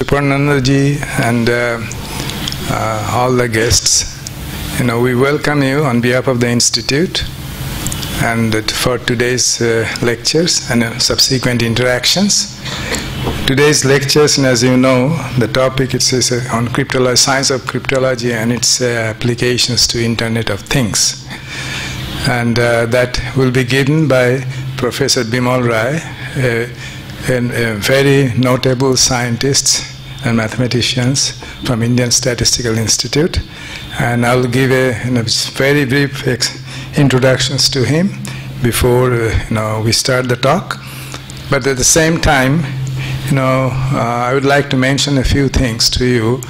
Purnandaji and all the guests, we welcome you on behalf of the Institute and for today's lectures and subsequent interactions. Today's lectures, as you know, the topic is on cryptology, science of cryptology and its applications to Internet of Things. And that will be given by Professor Bimal Rai, a very notable scientist and mathematicians from Indian Statistical Institute. And I'll give a very brief introductions to him before we start the talk. But at the same time, I would like to mention a few things to you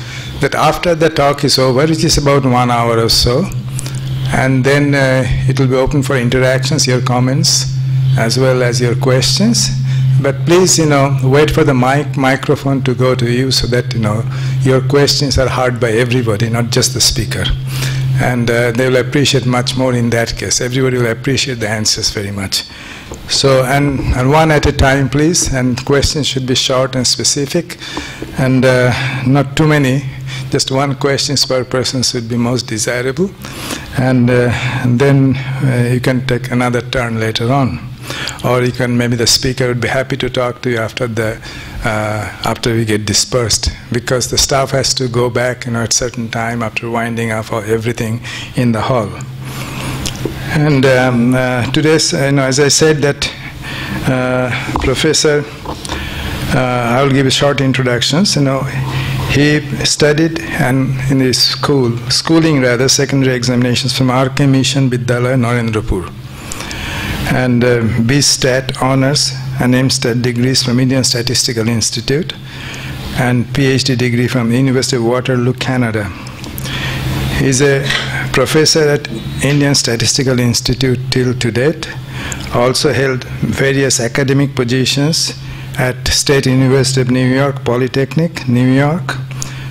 that after the talk is over, which is about 1 hour or so, and then it will be open for interactions, your comments, as well as your questions. But please, wait for the microphone to go to you so that, your questions are heard by everybody, not just the speaker. And they will appreciate much more in that case. Everybody will appreciate the answers very much. So, and one at a time, please, and questions should be short and specific, and not too many. Just one question per person should be most desirable, and then you can take another turn later on, or you can, maybe the speaker would be happy to talk to you after we get dispersed, because the staff has to go back, at certain time after winding up everything in the hall. And today's, as I said, that Professor, I will give a short introductions. He studied and in his schooling, secondary examinations from R.K. Mission Vidyalaya, Narendrapur, and B.Stat honors and M.Stat degrees from Indian Statistical Institute, and PhD degree from the University of Waterloo, Canada. He is a professor at Indian Statistical Institute till to date. Also held various academic positions at State University of New York Polytechnic, New York,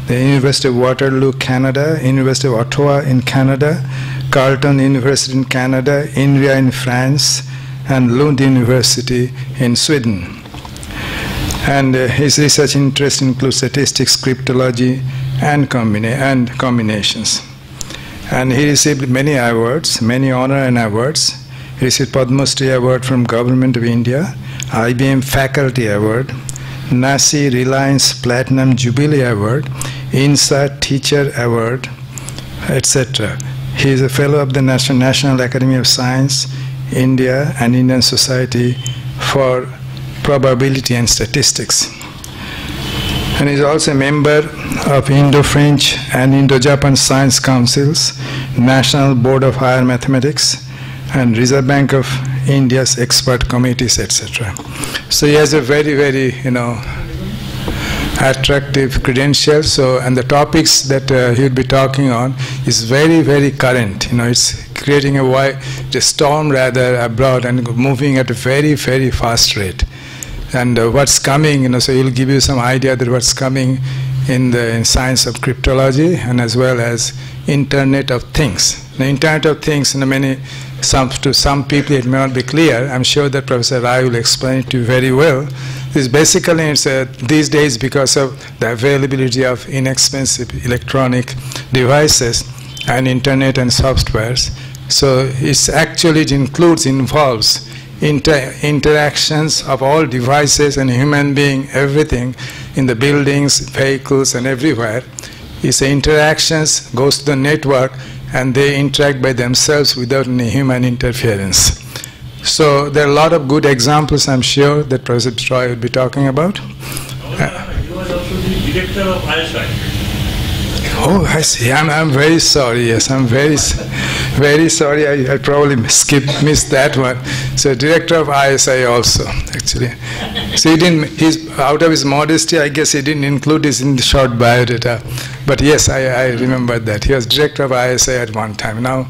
the University of Waterloo, Canada, University of Ottawa in Canada, Carleton University in Canada, INRIA in France, and Lund University in Sweden. And his research interests include statistics, cryptology, and combinations. And he received many awards, many honor and awards. He received Padma Shri Award from Government of India, IBM Faculty Award, NASI Reliance Platinum Jubilee Award, INSA Teacher Award, etc. He is a fellow of the National Academy of Science, India, and Indian Society for Probability and Statistics. And he is also a member of Indo-French and Indo-Japan Science Councils, National Board of Higher Mathematics, and Reserve Bank of India's expert committees, etc. So he has a very, very, attractive credentials. So, and the topics that he would be talking on is very, very current. It's creating a storm rather abroad and moving at a very, very fast rate. And what's coming, so he'll give you some idea that what's coming in science of cryptology, and as well as Internet of Things. The Internet of Things, to some people it may not be clear. I'm sure that Professor Rai will explain it to you very well. This basically, it's these days, because of the availability of inexpensive electronic devices and internet and softwares. So it involves interactions of all devices and human being, everything in the buildings, vehicles, and everywhere. It's interactions, goes to the network, and they interact by themselves without any human interference. So there are a lot of good examples, I'm sure, that Professor Troy will be talking about. You was also the director of ISI. Oh, I see. I'm very sorry. Yes, I'm very sorry. I probably missed that one. So, director of ISI also, actually. So he's out of his modesty, I guess he didn't include this in the short biodata. But yes, I remember that. He was director of ISI at one time. Now,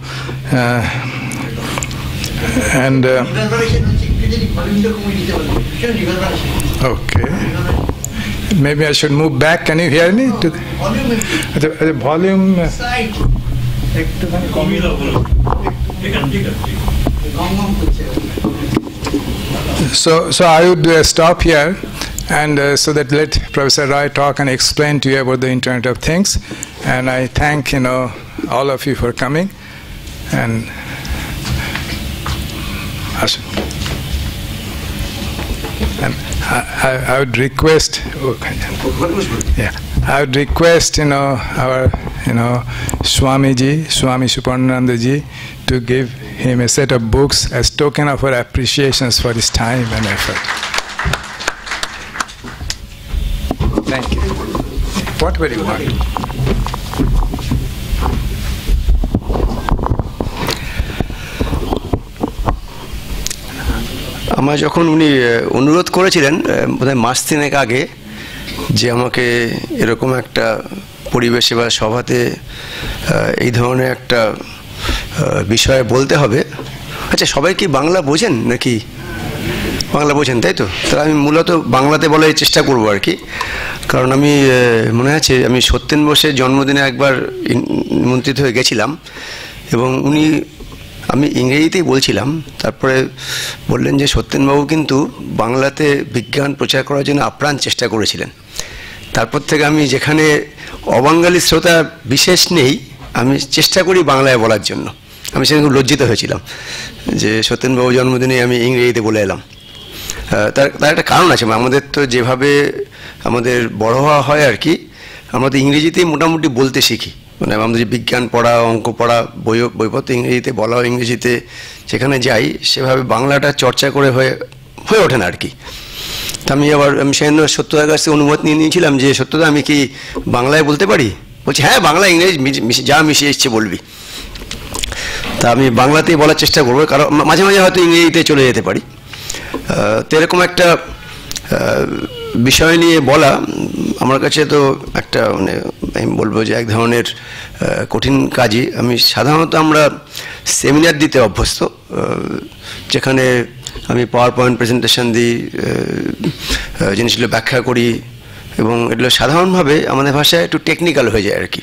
okay. Maybe I should move back. Can you hear me? The volume. So I would stop here and so that let Professor Rai talk and explain to you about the Internet of Things. And I thank all of you for coming. And I would request. I would request our Swamiji, Swami Suparnandaji, to give him a set of books as token of our appreciations for his time and effort. Thank you. What will you want? আমার যখন উনি অনুরোধ করেছিলেন বোধহয় মাস তিনেক আগে যে আমাকে এরকম একটা পরিবেশে বা সভাতে এই ধরনের একটা বিষয়ে বলতে হবে। আচ্ছা, সবাই কি বাংলা বোঝেন নাকি? বাংলা বোঝেন, তাই তো? তাহলে আমি মূলত বাংলাতে বলার চেষ্টা করবো আর কি। কারণ আমি মনে আছে আমি সত্যেন বোসের জন্মদিনে একবার নিমন্ত্রিত হয়ে গেছিলাম এবং আমি ইংরেজিতেই বলছিলাম। তারপরে বললেন যে সত্যেনবাবু কিন্তু বাংলাতে বিজ্ঞান প্রচার করার জন্য আপ্রাণ চেষ্টা করেছিলেন। তারপর থেকে আমি যেখানে অবাঙালি শ্রোতা বিশেষ নেই, আমি চেষ্টা করি বাংলায় বলার জন্য। আমি সেখানে খুব লজ্জিত হয়েছিলাম যে সত্যেনবাবু জন্মদিনে আমি ইংরেজিতে বলে এলাম। তার একটা কারণ আছে, আমাদের তো যেভাবে আমাদের বড় হওয়া হয় আর কি, আমরা তো ইংরেজিতেই মোটামুটি বলতে শিখি। মানে আমাদের যে বিজ্ঞান পড়া, অঙ্ক পড়া, বইপত্র ইংরেজিতে, বলা ইংরেজিতে, যেখানে যাই সেভাবে বাংলাটা চর্চা করে হয়ে ওঠে না আর কি। তা আমি সেদিন সত্যদার কাছে অনুমতি নিয়ে নিয়েছিলাম যে সত্যদা আমি কি বাংলায় বলতে পারি? বলছি হ্যাঁ, বাংলা ইংরেজি যা মিশিয়ে এসছে বলবি। তা আমি বাংলাতেই বলার চেষ্টা করবো, কারণ মাঝে মাঝে হয়তো ইংরেজিতে চলে যেতে পারি। তো এরকম একটা বিষয় নিয়ে বলা আমার কাছে তো একটা মানে আমি বলবো যে এক ধরনের কঠিন কাজই। আমি সাধারণত আমরা সেমিনার দিতে অভ্যস্ত, যেখানে আমি পাওয়ার পয়েন্ট প্রেজেন্টেশন দিই, জিনিসগুলো ব্যাখ্যা করি, এবং এগুলো সাধারণভাবে আমাদের ভাষায় একটু টেকনিক্যাল হয়ে যায় আর কি।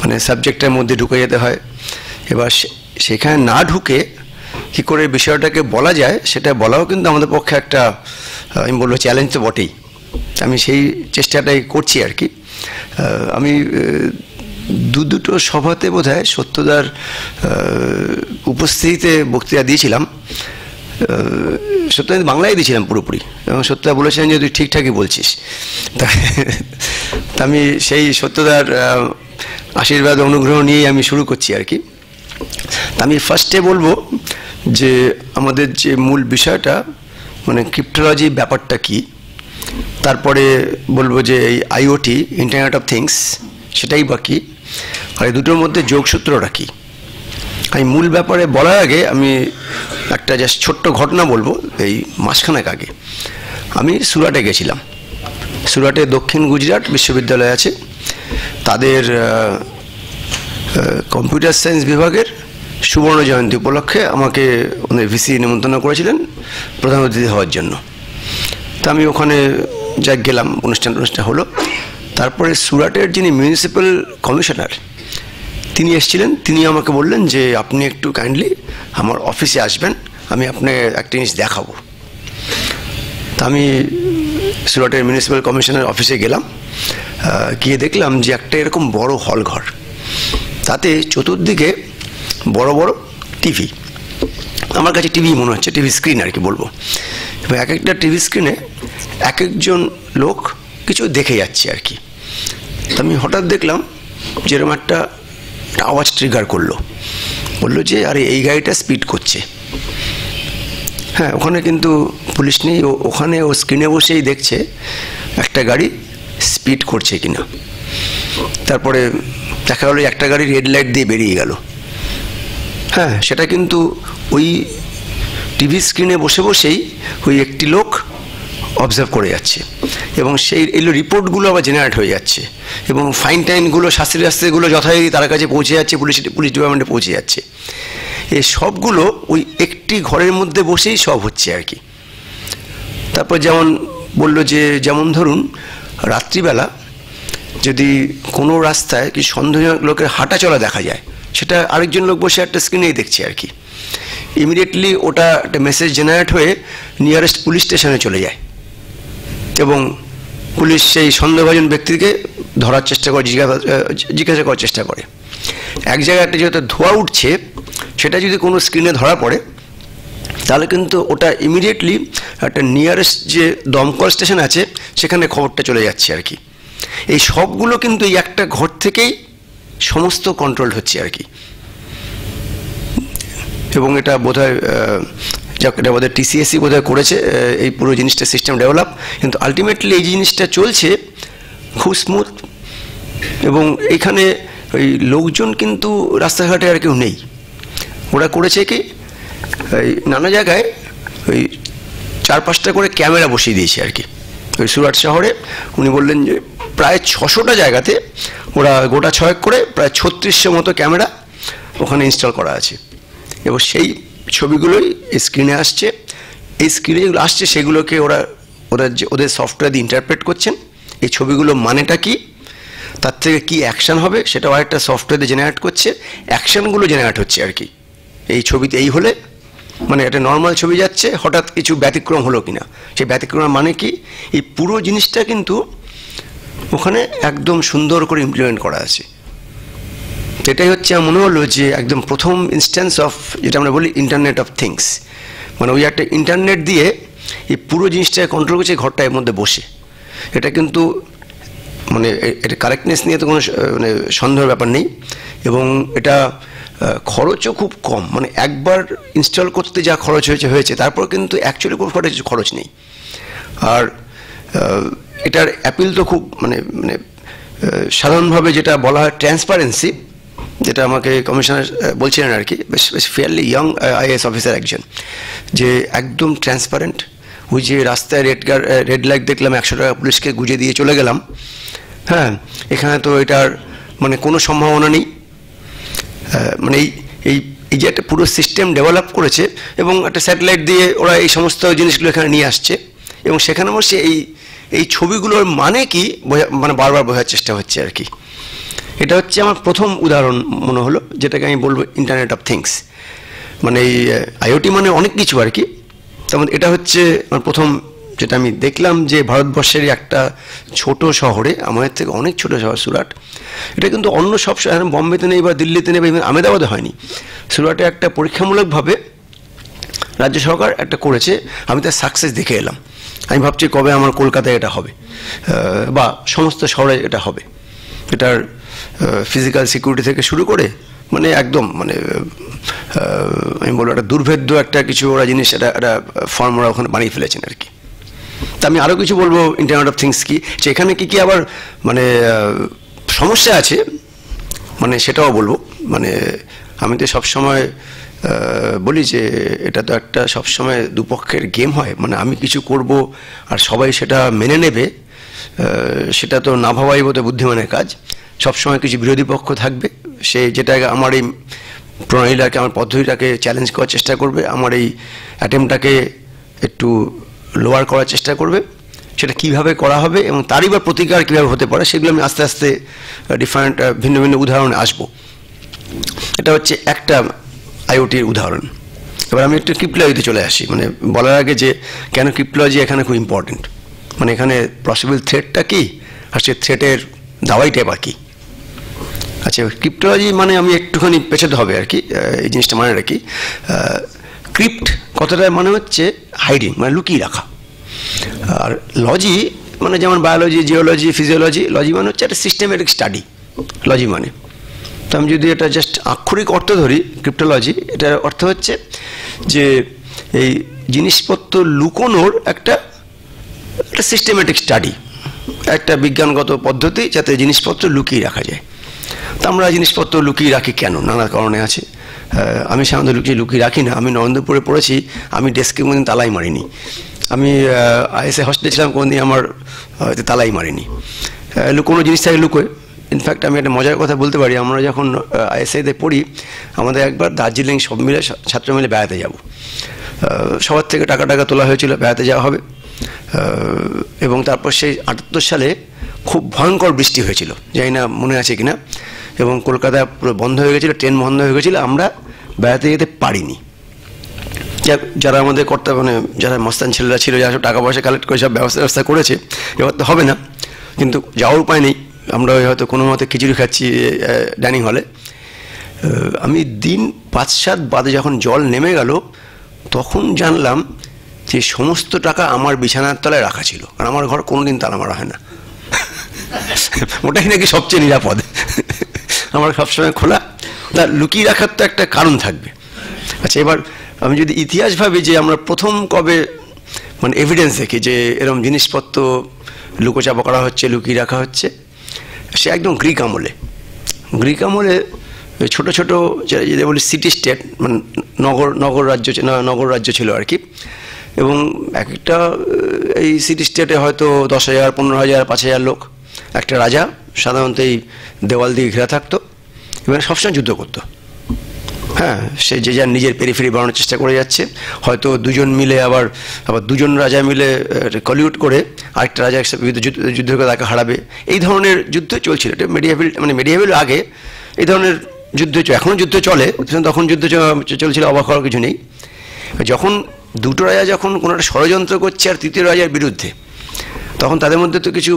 মানে সাবজেক্টের মধ্যে ঢুকে যেতে হয়। এবার সেখানে না ঢুকে কী করে বিষয়টাকে বলা যায় সেটা বলাও কিন্তু আমাদের পক্ষে একটা আমি বলবো চ্যালেঞ্জ তো বটেই। আমি সেই চেষ্টাটাই করছি আর কি। আমি দুটো সভাতে বোধহয় সত্যদার উপস্থিতিতে বক্তৃতা দিয়েছিলাম। সত্যদা বাংলায় দিয়েছিলাম পুরোপুরি, এবং সত্যদা বলেছিলেন যে তুই ঠিকঠাকই বলছিস। তা আমি সেই সত্যদার আশীর্বাদ অনুগ্রহ নিয়েই আমি শুরু করছি আর কি। তা আমি ফার্স্টে বলবো যে আমাদের যে মূল বিষয়টা মানে ক্রিপ্টোলজি ব্যাপারটা কি, তারপরে বলবো যে এই আইওটি ইন্টারনেট অফ থিংস সেটাই বা কী, আর এই দুটোর মধ্যে যোগসূত্রটা কী। আমি মূল ব্যাপারে বলার আগে আমি একটা জাস্ট ছোট্ট ঘটনা বলবো। এই মাসখানেক আগে আমি সুরাটে গেছিলাম। সুরাটে দক্ষিণ গুজরাট বিশ্ববিদ্যালয় আছে, তাদের কম্পিউটার সায়েন্স বিভাগের সুবর্ণ জয়ন্তী উপলক্ষে আমাকে ওদের ভিসি নিমন্ত্রণ করেছিলেন প্রধান অতিথি হওয়ার জন্য। তা আমি ওখানে গেলাম, অনুষ্ঠান হলো। তারপরে সুরাটের যিনি মিউনিসিপ্যাল কমিশনার তিনি এসেছিলেন, তিনি আমাকে বললেন যে আপনি একটু কাইন্ডলি আমার অফিসে আসবেন, আমি আপনাকে একটা জিনিস দেখাবো। তা আমি সুরাটের মিউনিসিপ্যাল কমিশনার অফিসে গেলাম, গিয়ে দেখলাম যে একটা এরকম বড় হল ঘর, তাতে চতুর্দিকে বড় বড় টিভি। আমার কাছে টিভি মনে হচ্ছে, টিভি স্ক্রিন আর কি বলবো। এবং এক একটা টিভি স্ক্রিনে এক একজন লোক কিছু দেখে যাচ্ছে আর কি। তো আমি হঠাৎ দেখলাম যেরকম একটা আওয়াজ ট্রিগার করলো, বললো যে আরে এই গাড়িটা স্পিড করছে। হ্যাঁ, ওখানে কিন্তু পুলিশ নেই, ওখানে ও স্ক্রিনে বসেই দেখছে একটা গাড়ি স্পিড করছে কিনা। তারপরে দেখা গেলো একটা গাড়ি রেড লাইট দিয়ে বেরিয়ে গেল। হ্যাঁ, সেটা কিন্তু ওই টিভি স্ক্রিনে বসে বসেই ওই একটি লোক অবজার্ভ করে যাচ্ছে, এবং সেই এগুলো রিপোর্টগুলো আবার জেনারেট হয়ে যাচ্ছে, এবং ফাইন টাইনগুলো, শাস্তিগুলো যথারীতি তার কাছে পৌঁছে যাচ্ছে, পুলিশ ডিপার্টমেন্টে পৌঁছে যাচ্ছে। এই সবগুলো ওই একটি ঘরের মধ্যে বসেই সব হচ্ছে আর কি। তারপর যেমন বললো যে যেমন ধরুন রাত্রিবেলা যদি কোনো রাস্তায় কি সন্দেহজনক লোকের হাঁটা চলা দেখা যায়, সেটা আরেকজন লোক বসে একটা স্ক্রিনেই দেখছে আর কি। ইমিডিয়েটলি ওটা একটা মেসেজ জেনারেট হয়ে নিয়ারেস্ট পুলিশ স্টেশনে চলে যায়। এবং পুলিশ সেই সন্দেহভাজন ব্যক্তিকে ধরার চেষ্টা করে, জিজ্ঞাসা করার চেষ্টা করে। এক জায়গায় একটা যেহেতু ধোঁয়া উঠছে, সেটা যদি কোনো স্ক্রিনে ধরা পড়ে তাহলে কিন্তু ওটা ইমিডিয়েটলি একটা নিয়ারেস্ট যে দমকল স্টেশন আছে সেখানে খবরটা চলে যাচ্ছে আর কি। এই সবগুলো কিন্তু এই একটা ঘর থেকেই সমস্ত কন্ট্রোল হচ্ছে আর কি। এবং এটা বোধহয় এটা বোধহয় TCSE বোধহয় করেছে এই পুরো জিনিসটা, সিস্টেম ডেভেলপ, কিন্তু আলটিমেটলি এই জিনিসটা চলছে খুব স্মুথ। এবং এখানে ওই লোকজন কিন্তু রাস্তাঘাটে আর কেউ নেই। ওরা করেছে কি, এই নানা জায়গায় ওই 4-5টা করে ক্যামেরা বসিয়ে দিয়েছে আর কি। ওই সুরাট শহরে উনি বললেন যে প্রায় 600টা জায়গাতে ওরা গোটা 6 করে প্রায় 3600 মতো ক্যামেরা ওখানে ইনস্টল করা আছে। এবং সেই ছবিগুলোই স্ক্রিনে আসছে। এই স্ক্রিনে যেগুলো আসছে সেগুলোকে ওদের সফটওয়্যার দিয়ে ইন্টারপ্রেট করছেন। এই ছবিগুলো মানেটা কি, তার থেকে কি অ্যাকশান হবে সেটাও আরেকটা সফটওয়্যার দিয়ে জেনারেট করছে। অ্যাকশানগুলো জেনারেট হচ্ছে আর কি। এই ছবিতে এই হলে মানে একটা নর্মাল ছবি যাচ্ছে, হঠাৎ কিছু ব্যতিক্রম হলো কিনা, সেই ব্যতিক্রম মানে কি, এই পুরো জিনিসটা কিন্তু ওখানে একদম সুন্দর করে ইমপ্লিমেন্ট করা আছে। এটাই হচ্ছে আমার মনে হলো যে একদম প্রথম ইনস্ট্যান্স অফ যেটা আমরা বলি ইন্টারনেট অফ থিংস। মানে ওই একটা ইন্টারনেট দিয়ে এই পুরো জিনিসটাকে কন্ট্রোল করছে ঘরটা এর মধ্যে বসে। এটা কিন্তু মানে এটা কারেক্টনেস নিয়ে তো কোনো মানে সন্দেহের ব্যাপার নেই। এবং এটা খরচও খুব কম, মানে একবার ইনস্টল করতে যা খরচ হয়েছে তারপর কিন্তু অ্যাকচুয়ালি খুব কিছু খরচ নেই। আর এটার অ্যাপিল তো খুব মানে মানে সাধারণভাবে যেটা বলা হয় ট্রান্সপারেন্সি, যেটা আমাকে কমিশনার বলছিলেন আর কি, বেশ ফেয়ারলি ইয়ং IAS অফিসার একজন, যে একদম ট্রান্সপারেন্ট। ওই যে রাস্তায় রেড লাইট দেখলাম 100 টাকা পুলিশকে গুঁজে দিয়ে চলে গেলাম, হ্যাঁ, এখানে তো এটার মানে কোনো সম্ভাবনা নেই। মানে এই যে একটা পুরো সিস্টেম ডেভেলপ করেছে এবং একটা স্যাটেলাইট দিয়ে ওরা এই সমস্ত জিনিসগুলো এখানে নিয়ে আসছে এবং সেখানে বসে এই ছবিগুলোর মানে কি মানে বারবার বোঝার চেষ্টা হচ্ছে আর কি। এটা হচ্ছে আমার প্রথম উদাহরণ মনে হলো, যেটাকে আমি বলবো ইন্টারনেট অফ থিংস। মানে এই IoT মানে অনেক কিছু আর কি। তেমন এটা হচ্ছে আমার প্রথম যেটা আমি দেখলাম যে ভারতবর্ষের একটা ছোট শহরে, আমাদের থেকে অনেক ছোট শহর সুরাট, এটা কিন্তু অন্য সব শহর, বম্বেতে নেই বা দিল্লিতে নেই বা আহমেদাবাদে হয়নি, সুরাটে একটা পরীক্ষামূলকভাবে রাজ্য সরকার একটা করেছে। আমি তার সাকসেস দেখে এলাম। আমি ভাবছি কবে আমার কলকাতায় এটা হবে বা সমস্ত শহরে এটা হবে। এটার ফিজিক্যাল সিকিউরিটি থেকে শুরু করে মানে একদম মানে আমি বলবো একটা দুর্ভেদ্য একটা কিছু ওরা জিনিস, একটা ফর্ম ওরা ওখানে বানিয়ে ফেলেছেন আর কি। তা আমি আরও কিছু বলবো ইন্টারনেট অফ থিংস কি, যে এখানে কী কী আবার মানে সমস্যা আছে মানে সেটাও বলবো। মানে আমি তো সবসময় বলি যে এটা তো একটা সবসময় দুপক্ষের গেম হয়। মানে আমি কিছু করব আর সবাই সেটা মেনে নেবে, সেটা তো না ভাবাই বোধহয় বুদ্ধিমানের কাজ। সবসময় কিছু বিরোধী পক্ষ থাকবে, সে যেটাকে আমার এই প্রণালীটাকে, আমার পদ্ধতিটাকে চ্যালেঞ্জ করার চেষ্টা করবে, আমার এই অ্যাটেম্পটাকে একটু লোয়ার করার চেষ্টা করবে। সেটা কিভাবে করা হবে এবং তারই বা প্রতিকার কীভাবে হতে পারে সেগুলো আমি আস্তে আস্তে ডিফারেন্ট ভিন্ন ভিন্ন উদাহরণে আসবো। এটা হচ্ছে একটা IoTর উদাহরণ। এবার আমি একটু ক্রিপ্টোলজিতে চলে আসি, মানে বলার আগে যে কেন ক্রিপ্টোলজি এখানে খুব ইম্পর্টেন্ট। মানে এখানে পসিবল থ্রেটটা কী আর সেই থ্রেটের দাওয়াইটা বা কী। আচ্ছা, ক্রিপ্টোলজি মানে আমি একটুখানি পেছাতে হবে আর কি এই জিনিসটা মানে রাখি। ক্রিপ্ট কথাটার মানে হচ্ছে হাইডিং, মানে লুকিয়ে রাখা। আর লজি মানে যেমন বায়োলজি, জিওলজি, ফিজিওলজি, লজি মানে হচ্ছে একটা সিস্টেমেটিক স্টাডি, লজি মানে। তো আমি যদি এটা জাস্ট আক্ষরিক অর্থ ধরি ক্রিপ্টোলজি, এটার অর্থ হচ্ছে যে এই জিনিসপত্র লুকোনোর একটা সিস্টেমেটিক স্টাডি, একটা বিজ্ঞানগত পদ্ধতি যাতে জিনিসপত্র লুকিয়ে রাখা যায়। তো আমরা জিনিসপত্র লুকিয়ে রাখি কেন, নানা কারণে আছে। আমি সাধারণত লুকিয়ে রাখি না। আমি নরেন্দ্রপুরে পড়েছি, আমি ডেস্কে কোনোদিন তালাই মারিনি। আমি ISA হস্টেলে ছিলাম, কোনোদিন আমার তালাই মারিনি। কোনো জিনিস থাকে লুকোয়। ইনফ্যাক্ট আমি একটা মজার কথা বলতে পারি, আমরা যখন ISA-তে পড়ি আমাদের একবার দার্জিলিং সব মিলে ছাত্র মিলে বেড়াতে যাব। সবার থেকে টাকা তোলা হয়েছিল, বেড়াতে যাওয়া হবে। এবং তারপর সেই 78 সালে খুব ভয়ঙ্কর বৃষ্টি হয়েছিল, জানি না মনে আছে কিনা, এবং কলকাতা পুরো বন্ধ হয়ে গেছিলো, ট্রেন বন্ধ হয়ে গেছিলো, আমরা বেড়াতে যেতে পারিনি। যারা আমাদের কর্তা মানে যারা মস্তান ছেলেরা ছিল, যারা সব টাকা পয়সা কালেক্ট করে সব ব্যবস্থা করেছে, এবার তো হবে না, কিন্তু যাওয়ার উপায় নেই। আমরা হয়তো কোনো মতে খিচুড়ি খাচ্ছি ডাইনিং হলে। আমি দিন 5-7 বাদে যখন জল নেমে গেল, তখন জানলাম যে সমস্ত টাকা আমার বিছানার তলায় রাখা ছিল। আর আমার ঘর কোনোদিন তালা মারা হয় না, ওটাই নাকি সবচেয়ে নিরাপদ। আমার সবসময় খোলা, তা লুকিয়ে রাখার তো একটা কারণ থাকবে। আচ্ছা, এবার আমি যদি ইতিহাস ভাবি যে আমরা প্রথম কবে মানে এভিডেন্স দেখি যে এরকম জিনিসপত্র লুকোচাপা করা হচ্ছে, লুকিয়ে রাখা হচ্ছে, সে একদম গ্রিক আমলে। গ্রিক আমলে ছোটো ছোটো যদি বলি সিটি স্টেট, মানে নগর রাজ্য ছিল আর কি। এবং এক একটা এই সিটি স্টেটে হয়তো 10,000, 15,000, 5,000 লোক। একটা রাজা সাধারণত এই দেওয়াল দিয়ে ঘেরা থাকতো এবং সবসময় যুদ্ধ করতো। হ্যাঁ, সে যে যার নিজের পেরিফেরি বাড়ানোর চেষ্টা করে যাচ্ছে। হয়তো দুজন মিলে আবার দুজন রাজা মিলে কলিউট করে আরেকটা রাজা যুদ্ধ করে তাকে হারাবে, এই ধরনের যুদ্ধ চলছিল। এটা মেডিয়েভেল আগে এই ধরনের যুদ্ধ, এখনও যুদ্ধ চলে, তখন যুদ্ধ চলছিল, অবাক হওয়ার কিছু নেই। যখন দুটো রাজা যখন কোনো একটা ষড়যন্ত্র করছে আর তৃতীয় রাজার বিরুদ্ধে, তখন তাদের মধ্যে তো কিছু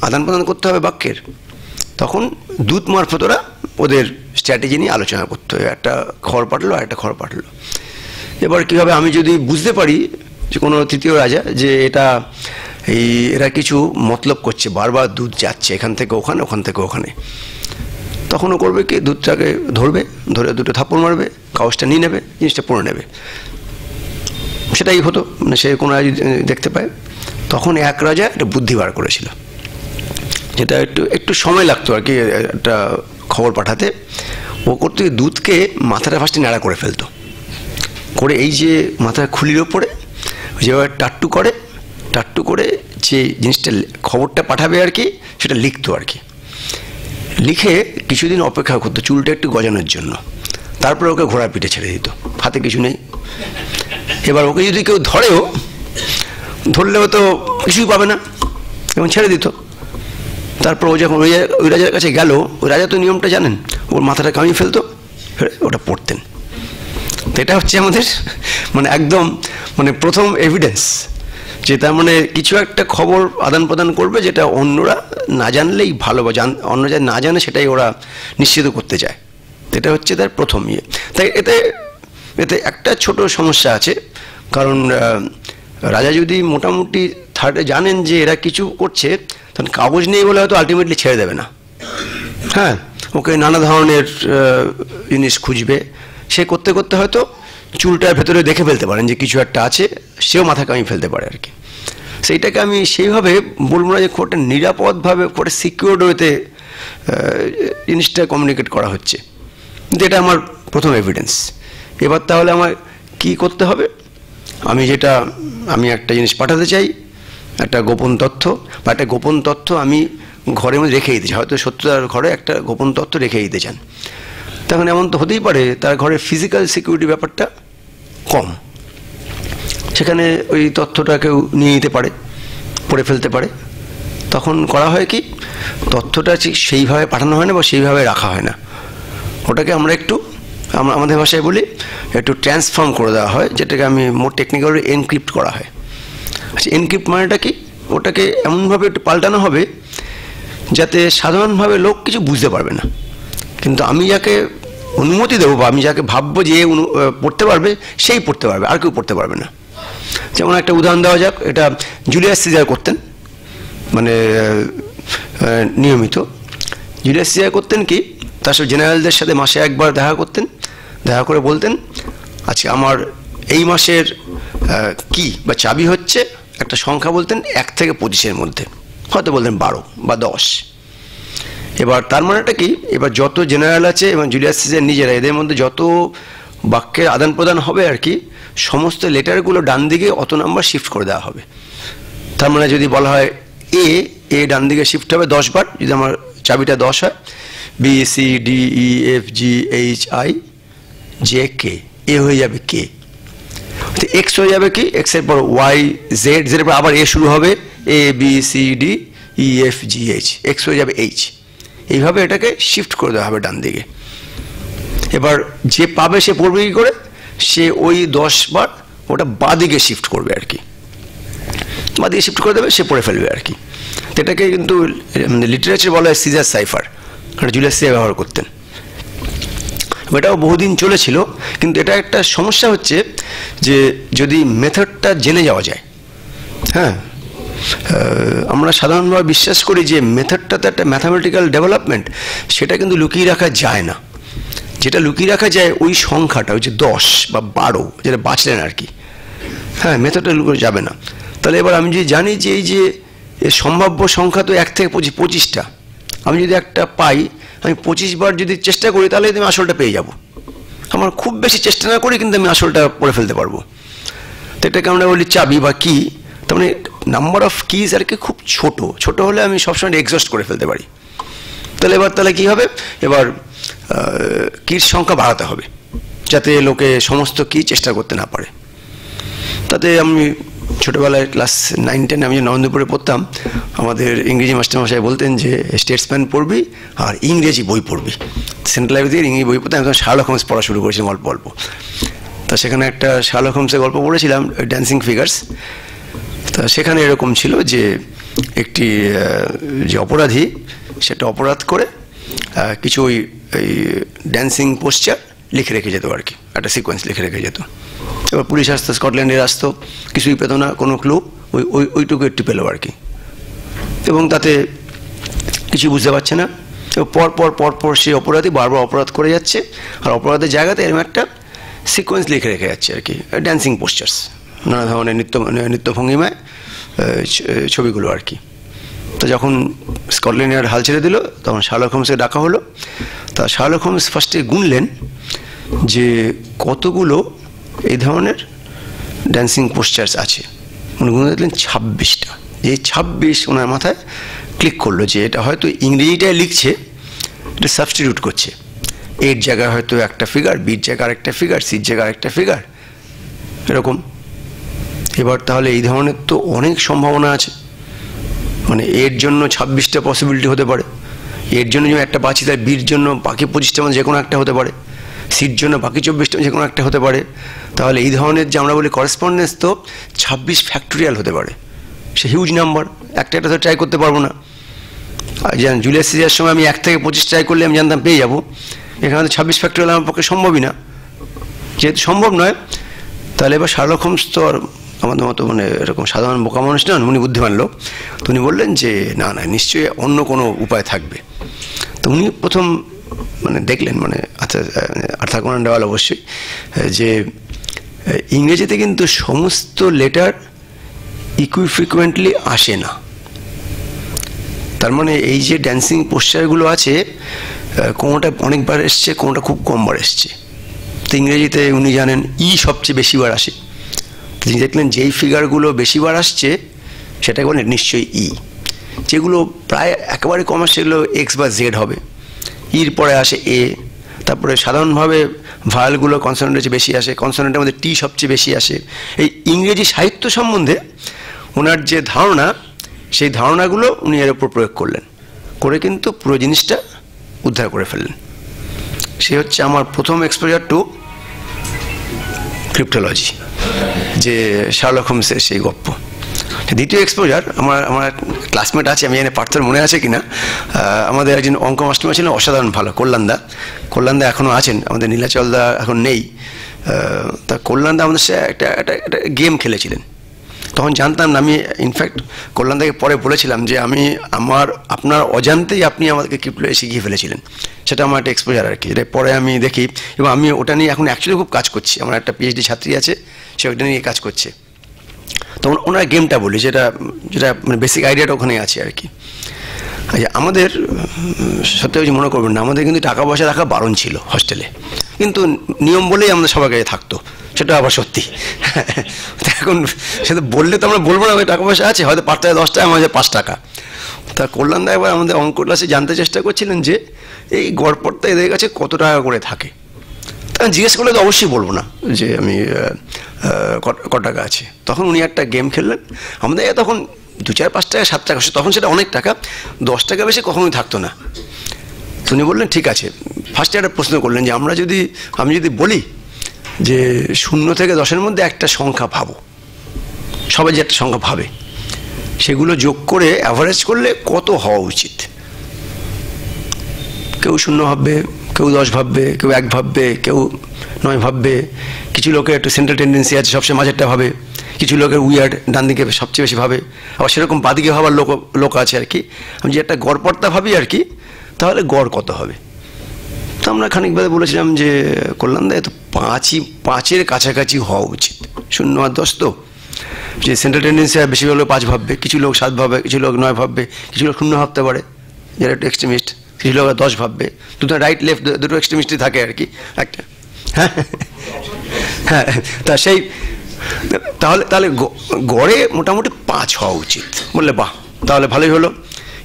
আদান প্রদান করতে হবে বাক্যের। তখন দূত মারফত ওরা ওদের স্ট্র্যাটেজি নিয়ে আলোচনা করতে হবে। একটা খবর পাঠালো আর একটা খবর পাঠালো। এবার কীভাবে আমি যদি বুঝতে পারি যে কোনো তৃতীয় রাজা যে এরা কিছু মতলব করছে, বারবার দুধ যাচ্ছে এখান থেকে ওখানে, ওখান থেকে ওখানে, তখন ও করবে কি, দুধটাকে ধরে দুটো থাপ্পড় মারবে, কাগজটা নিয়ে নেবে, জিনিসটা পড়ে নেবে। সেটাই হতো, মানে সে কোনো রাজা দেখতে পায়। তখন এক রাজা একটা বুদ্ধি বার করেছিল, যেটা একটু সময় লাগতো আর কি একটা খবর পাঠাতে। ও করতে দুধকে মাথাটা ফার্স্টে নাড়া করে ফেলতো, করে এই যে মাথার খুলির ওপরে যেভাবে টাট্টু করে যে জিনিসটা খবরটা পাঠাবে আর কি, সেটা লিখতো আর কি। লিখে কিছুদিন অপেক্ষা করতো চুলটা একটু গজানোর জন্য, তারপরে ওকে ঘোড়ার পিঠে ছেড়ে দিত, হাতে কিছু নেই। এবার ওকে যদি কেউ ধরলেও তো কিছুই পাবে না এবং ছেড়ে দিত। তারপর ও যখন ওই রাজার কাছে গেল, ওই রাজা তো নিয়মটা জানেন, ওর মাথাটা কামিয়ে ফেলতো, ওটা পড়তেন। তো এটা হচ্ছে আমাদের মানে একদম মানে প্রথম এভিডেন্স যে তার মানে কিছু একটা খবর আদান প্রদান করবে যেটা অন্যরা না জানলেই ভালো, বা অন্য যা না জানে সেটাই ওরা নিশ্চিত করতে চায়। এটা হচ্ছে তার প্রথম ইয়ে। তাই এতে একটা ছোট সমস্যা আছে, কারণ রাজা যদি মোটামুটি থার্ডে জানেন যে এরা কিছু করছে, তখন কাগজ নেই বলে হয়তো আলটিমেটলি ছেড়ে দেবে না। হ্যাঁ, ওকে নানা ধরনের জিনিস খুঁজবে, সে করতে করতে হয়তো চুলটার ভেতরে দেখে ফেলতে পারেন যে কিছু একটা আছে, সেও মাথা কামিয়ে ফেলতে পারে আর কি। সেইটাকে আমি সেইভাবে বলবো না যে খুব একটা নিরাপদভাবে, খুব একটা সিকিউরড ওয়েতে জিনিসটা কমিউনিকেট করা হচ্ছে, কিন্তু এটা আমার প্রথম এভিডেন্স। এবার তাহলে আমার কি করতে হবে? আমি একটা জিনিস পাঠাতে চাই, একটা গোপন তথ্য, বা একটা গোপন তথ্য আমি ঘরের মধ্যে রেখে দিতে চাই। হয়তো শত্রুতার ঘরে একটা গোপন তথ্য রেখে দিতে চান, তখন এমন তো হতেই পারে তার ঘরের ফিজিক্যাল সিকিউরিটি ব্যাপারটা কম, সেখানে ওই তথ্যটা কেউ নিয়ে নিতে পারে, পড়ে ফেলতে পারে। তখন করা হয় কি, তথ্যটা ঠিক সেইভাবে পাঠানো হয় না বা সেইভাবে রাখা হয় না, ওটাকে আমরা আমাদের ভাষায় বলি একটু ট্রান্সফর্ম করে দেওয়া হয়, যেটাকে আমি মোর টেকনিক্যালি এনক্রিপ্ট করা হয়। আচ্ছা, এনক্রিপ্ট মানেটা কি? ওটাকে এমনভাবে একটু পাল্টানো হবে যাতে সাধারণভাবে লোক কিছু বুঝতে পারবে না, কিন্তু আমি যাকে অনুমতি দেবো বা আমি যাকে ভাববো যে পড়তে পারবে, সেই পড়তে পারবে, আর কেউ পড়তে পারবে না। যেমন একটা উদাহরণ দেওয়া যাক, এটা জুলিয়াস সিজার করতেন, মানে নিয়মিত। জুলিয়াস সিজার করতেন কি, তার সব জেনারেলদের সাথে মাসে একবার দেখা করতেন, দেখা করে বলতেন আচ্ছা আমার এই মাসের কি বা চাবি হচ্ছে একটা সংখ্যা বলতেন 1 থেকে 25-এর মধ্যে, হয়তো বলতেন 12 বা 10। এবার তার মানেটা কি, এবার যত জেনারেল আছে এবং জুলিয়াস সিজার নিজেরা, এদের মধ্যে যত বাক্যের আদান প্রদান হবে আর কি, সমস্ত লেটারগুলো ডান দিকে অত নাম্বার শিফট করে দেওয়া হবে। তার মানে যদি বলা হয় এ ডান দিকে শিফট হবে 10 বার, যদি আমার চাবিটা 10 হয়, BCDEFGHI JK, এ হয়ে যাবে কে, এক্স হয়ে যাবে কি, এক্স এর পর YZ, Z এর পর আবার এ শুরু হবে, ABCDEFGH, এক্স হয়ে যাবে H। এইভাবে এটাকে শিফট করে দেওয়া হবে ডান দিকে। এবার যে পাবে সে পড়বে কি করে, সে ওই 10 বার ওটা বাদিকে শিফট করবে আর কি, বাদিকে শিফট করে দেবে, সে পড়ে ফেলবে আর কি। এটাকে কিন্তু লিটারেচার বলা হয় সিজার সাইফার, এটা জুলিয়াস সিজার ব্যবহার করতেন। এটাও বহুদিন চলেছিল, কিন্তু এটা একটা সমস্যা হচ্ছে যে যদি মেথডটা জেনে যাওয়া যায়, হ্যাঁ, আমরা সাধারণভাবে বিশ্বাস করি যে মেথডটা তো একটা ম্যাথামেটিক্যাল ডেভেলপমেন্ট, সেটা কিন্তু লুকিয়ে রাখা যায় না। যেটা লুকিয়ে রাখা যায় ওই সংখ্যাটা, ওই যে 10 বা 12 যেটা বাঁচলেন আর কি, হ্যাঁ, মেথডটা লুকিয়ে যাবে না। তাহলে এবার আমি যদি জানি যে এই যে সম্ভাব্য সংখ্যা তো 1 থেকে 25টা, আমি যদি একটা পাই, আমি 25 বার যদি চেষ্টা করি তাহলে আমি আসলটা পেয়ে যাব। আমার খুব বেশি চেষ্টা না করি কিন্তু আমি আসলটা পড়ে ফেলতে পারবো। তো এটাকে আমরা বলি চাবি বা কি, তার মানে নাম্বার অফ কিজ আর কি খুব ছোট ছোট হলে আমি সবসময় এক্সস্ট করে ফেলতে পারি। তাহলে কি হবে, এবার কির সংখ্যা বাড়াতে হবে যাতে লোকে সমস্ত কি চেষ্টা করতে না পারে। তাতে আমি ছোটোবেলায় ক্লাস 9-10 আমি নরেন্দ্রপুরে পড়তাম, আমাদের ইংরেজি মাস্টারমশাই বলতেন যে স্টেটসম্যান পড়বি আর ইংরেজি বই পড়বি। সেন্ট্রাল লাইব্রেরি থেকে ইংরেজি বই পড়তাম, আমি শার্লক হোমস পড়া শুরু করেছিলাম অল্প অল্প। তা সেখানে একটা শার্লক হোমসের গল্প পড়েছিলাম, ড্যান্সিং ফিগার্স। তা সেখানে এরকম ছিল যে একটি যে অপরাধী, সেটা অপরাধ করে কিছু ওই ড্যান্সিং পোস্টার লিখে রেখে যেত আর কি, একটা সিকোয়েন্স লিখে রেখে যেত। এবার পুলিশ আসতো, স্কটল্যান্ডের আসতো, কিছুই পেত না, কোনো ক্লু, ওইটুকু একটু পেলো আর কি। এবং তাতে কিছু বুঝতে পারছে না, পর সেই অপরাধী বারবার অপরাধ করে যাচ্ছে, আর অপরাধের জায়গাতে এরকম একটা সিকোয়েন্স লিখে রেখে যাচ্ছে আর কি, ড্যান্সিং পোস্টার্স, নানা ধরনের নৃত্যভঙ্গিমায় ছবিগুলো আর কি। তো যখন স্কটল্যান্ডের হাল ছেড়ে দিল, তখন শার্লক হোমসকে ডাকা হলো। তা শার্লক হোমস ফার্স্টে গুনলেন যে কতগুলো এই ধরনের ড্যান্সিং পোস্টার্স আছে। উনি গুনে দেখলেন 26টা। এই 26 ওনার মাথায় ক্লিক করলো যে এটা হয়তো ইংরেজিটায় লিখছে, এটা সাবস্টিটিউট করছে, এর জায়গায় হয়তো একটা ফিগার, বির জায়গায় আরেকটা ফিগার, সির জায়গায় আরেকটা ফিগার, এরকম। এবার তাহলে এই ধরনের তো অনেক সম্ভাবনা আছে, মানে এর জন্য 26টা পসিবিলিটি হতে পারে, এর জন্য যদি একটা বাঁচি তাই বির জন্য বাকি 25টার মধ্যে যে কোনো একটা হতে পারে, সির জন্য বাকি 24টা যে কোনো একটা হতে পারে। তাহলে এই ধরনের যে আমরা বলি করেসপন্ডেন্স, তো 26 ফ্যাক্টোরিয়াল হতে পারে, সে হিউজ নাম্বার, একটা তো ট্রাই করতে পারবো না। আর যেন জুলিয়াস সিজারের সময় আমি 1 থেকে 25 ট্রাই করলে আমি জানতাম পেয়ে যাবো, এখানে তো 26 ফ্যাক্টোরিয়াল আমার পক্ষে সম্ভবই না। যেহেতু সম্ভব নয়, তাহলে এবার শার্লক হোমস তো আর আমাদের মতো মানে এরকম সাধারণ বোকা মানুষ নন, উনি বুদ্ধিমান লোক। তো উনি বললেন যে না না, নিশ্চয়ই অন্য কোনো উপায় থাকবে। তো উনি প্রথম মানে দেখলেন, মানে আর্থার কোনান ডয়েল অবশ্যই, যে ইংরেজিতে কিন্তু সমস্ত লেটার ইকুইফ্রিকুয়েন্টলি আসে না। তার মানে এই যে ড্যান্সিং পোস্টারগুলো আছে, কোনোটা অনেকবার এসছে, কোনোটা খুব কমবার এসছে। তো ইংরেজিতে উনি জানেন সবচেয়ে বেশিবার আসে। তিনি দেখলেন যেই ফিগারগুলো বেশিবার আসছে সেটাকে বলেন নিশ্চয়ই যেগুলো প্রায় একেবারে কম আসে সেগুলো এক্স বা জেড হবে, ইর পরে আসে এ, তারপরে সাধারণভাবে ভায়ালগুলো কনসোনেন্টের চেয়ে বেশি আসে, কনসোনেন্টের মধ্যে টি সবচেয়ে বেশি আসে। এই ইংরেজি সাহিত্য সম্বন্ধে ওনার যে ধারণা, সেই ধারণাগুলো উনি এর উপর প্রয়োগ করলেন, করে কিন্তু পুরো জিনিসটা উদ্ধার করে ফেললেন। সে হচ্ছে আমার প্রথম এক্সপোজার টু ক্রিপ্টোলজি, যে শার্লক হোমসের সেই গল্প। দ্বিতীয় এক্সপোজার আমার ক্লাসমেট আছে, আমি জানি পার্থর মনে আছে কিনা, আমাদের একজন অঙ্ক মাস্টার ছিলেন অসাধারণ ভালো, কল্যাণদা এখনও আছেন, আমাদের নীলাচলদা এখন নেই। তা কল্যাণদা আমাদের সাথে একটা গেম খেলেছিলেন, তখন জানতাম না। আমি ইনফ্যাক্ট কল্যাণদাকে পরে বলেছিলাম যে আপনার অজান্তেই আপনি আমাদেরকে ক্রিপ্টোলজি শিখিয়ে ফেলেছিলেন। সেটা আমার একটা এক্সপোজার আর কি, যেটা পরে আমি দেখি, এবং আমি ওটা নিয়ে এখন অ্যাকচুয়ালি খুব কাজ করছি। আমার একটা পিএইচডি ছাত্রী আছে, সে ওটা নিয়ে কাজ করছে। তখন ওনার গেমটা বলি, যেটা মানে বেসিক আইডিয়াটা ওখানে আছে আর কি। আচ্ছা, আমাদের সত্যি মনে করবেন না, আমাদের কিন্তু টাকা পয়সা রাখা বারণ ছিল হোস্টেলে, কিন্তু নিয়ম বলেই আমাদের সবার কাছে থাকতো, সেটা আবার সত্যি। এখন সেটা বললে তো আমরা বলবো না টাকা পয়সা আছে, হয়তো 5 টাকা 10 টাকা, আমাদের 5 টাকা। তা কল্যাণদা একবার আমাদের অঙ্ক ক্লাসে জানতে চেষ্টা করছিলেন যে এই গড়পড়তা এদের কাছে কত টাকা করে থাকে। তখন জিজ্ঞেস করলে তো অবশ্যই বলবো না যে আমি ক টাকা আছে। তখন উনি একটা গেম খেললেন, আমাদের তখন 2, 4, 5 টাকা 7 টাকা, তখন সেটা অনেক টাকা, 10 টাকা বেশি কখনোই থাকতো না। উনি বললেন ঠিক আছে, ফার্স্টে একটা প্রশ্ন করলেন যে আমি যদি বলি যে 0 থেকে 10-এর মধ্যে একটা সংখ্যা ভাবো, সবাই যে একটা সংখ্যা ভাবে, সেগুলো যোগ করে অ্যাভারেজ করলে কত হওয়া উচিত। কেউ 0 ভাববে, কেউ 10 ভাববে, কেউ 1 ভাববে, কেউ 9 ভাববে, কিছু লোকের একটু সেন্ট্রাল টেন্ডেন্সি আছে, সবসময় মাঝেরটা ভাবে, কিছু লোকের উইয়ার্ড ডান দিকে সবচেয়ে বেশি ভাবে, আবার সেরকম বাদিকে ভাবার লোক আছে আর কি। আমি যে একটা গড়পড়তা ভাবি আর কি, তাহলে গড় কত হবে। তো আমরা খানিকভাবে বলেছিলাম যে কল্যাণদা তো 5-এর কাছাকাছি হওয়া উচিত। 0 আর 10 তো যে সেন্ট্রাল টেন্ডেন্সি হয়, বেশি হলেও 5 ভাববে, কিছু লোক 7 ভাববে, কিছু লোক 9 ভাববে, কিছু লোক 0 ভাবতে পারে যারা একটু এক্সট্রিমিস্ট, কিছু লোক 10 ভাববে। দুটো রাইট লেফট দুটো এক্সট্রিমিস্টই থাকে আর কি একটা। হ্যাঁ হ্যাঁ, তা সেই তাহলে গড়ে মোটামুটি 5 হওয়া উচিত। বললে বাহ, তাহলে ভালোই হলো।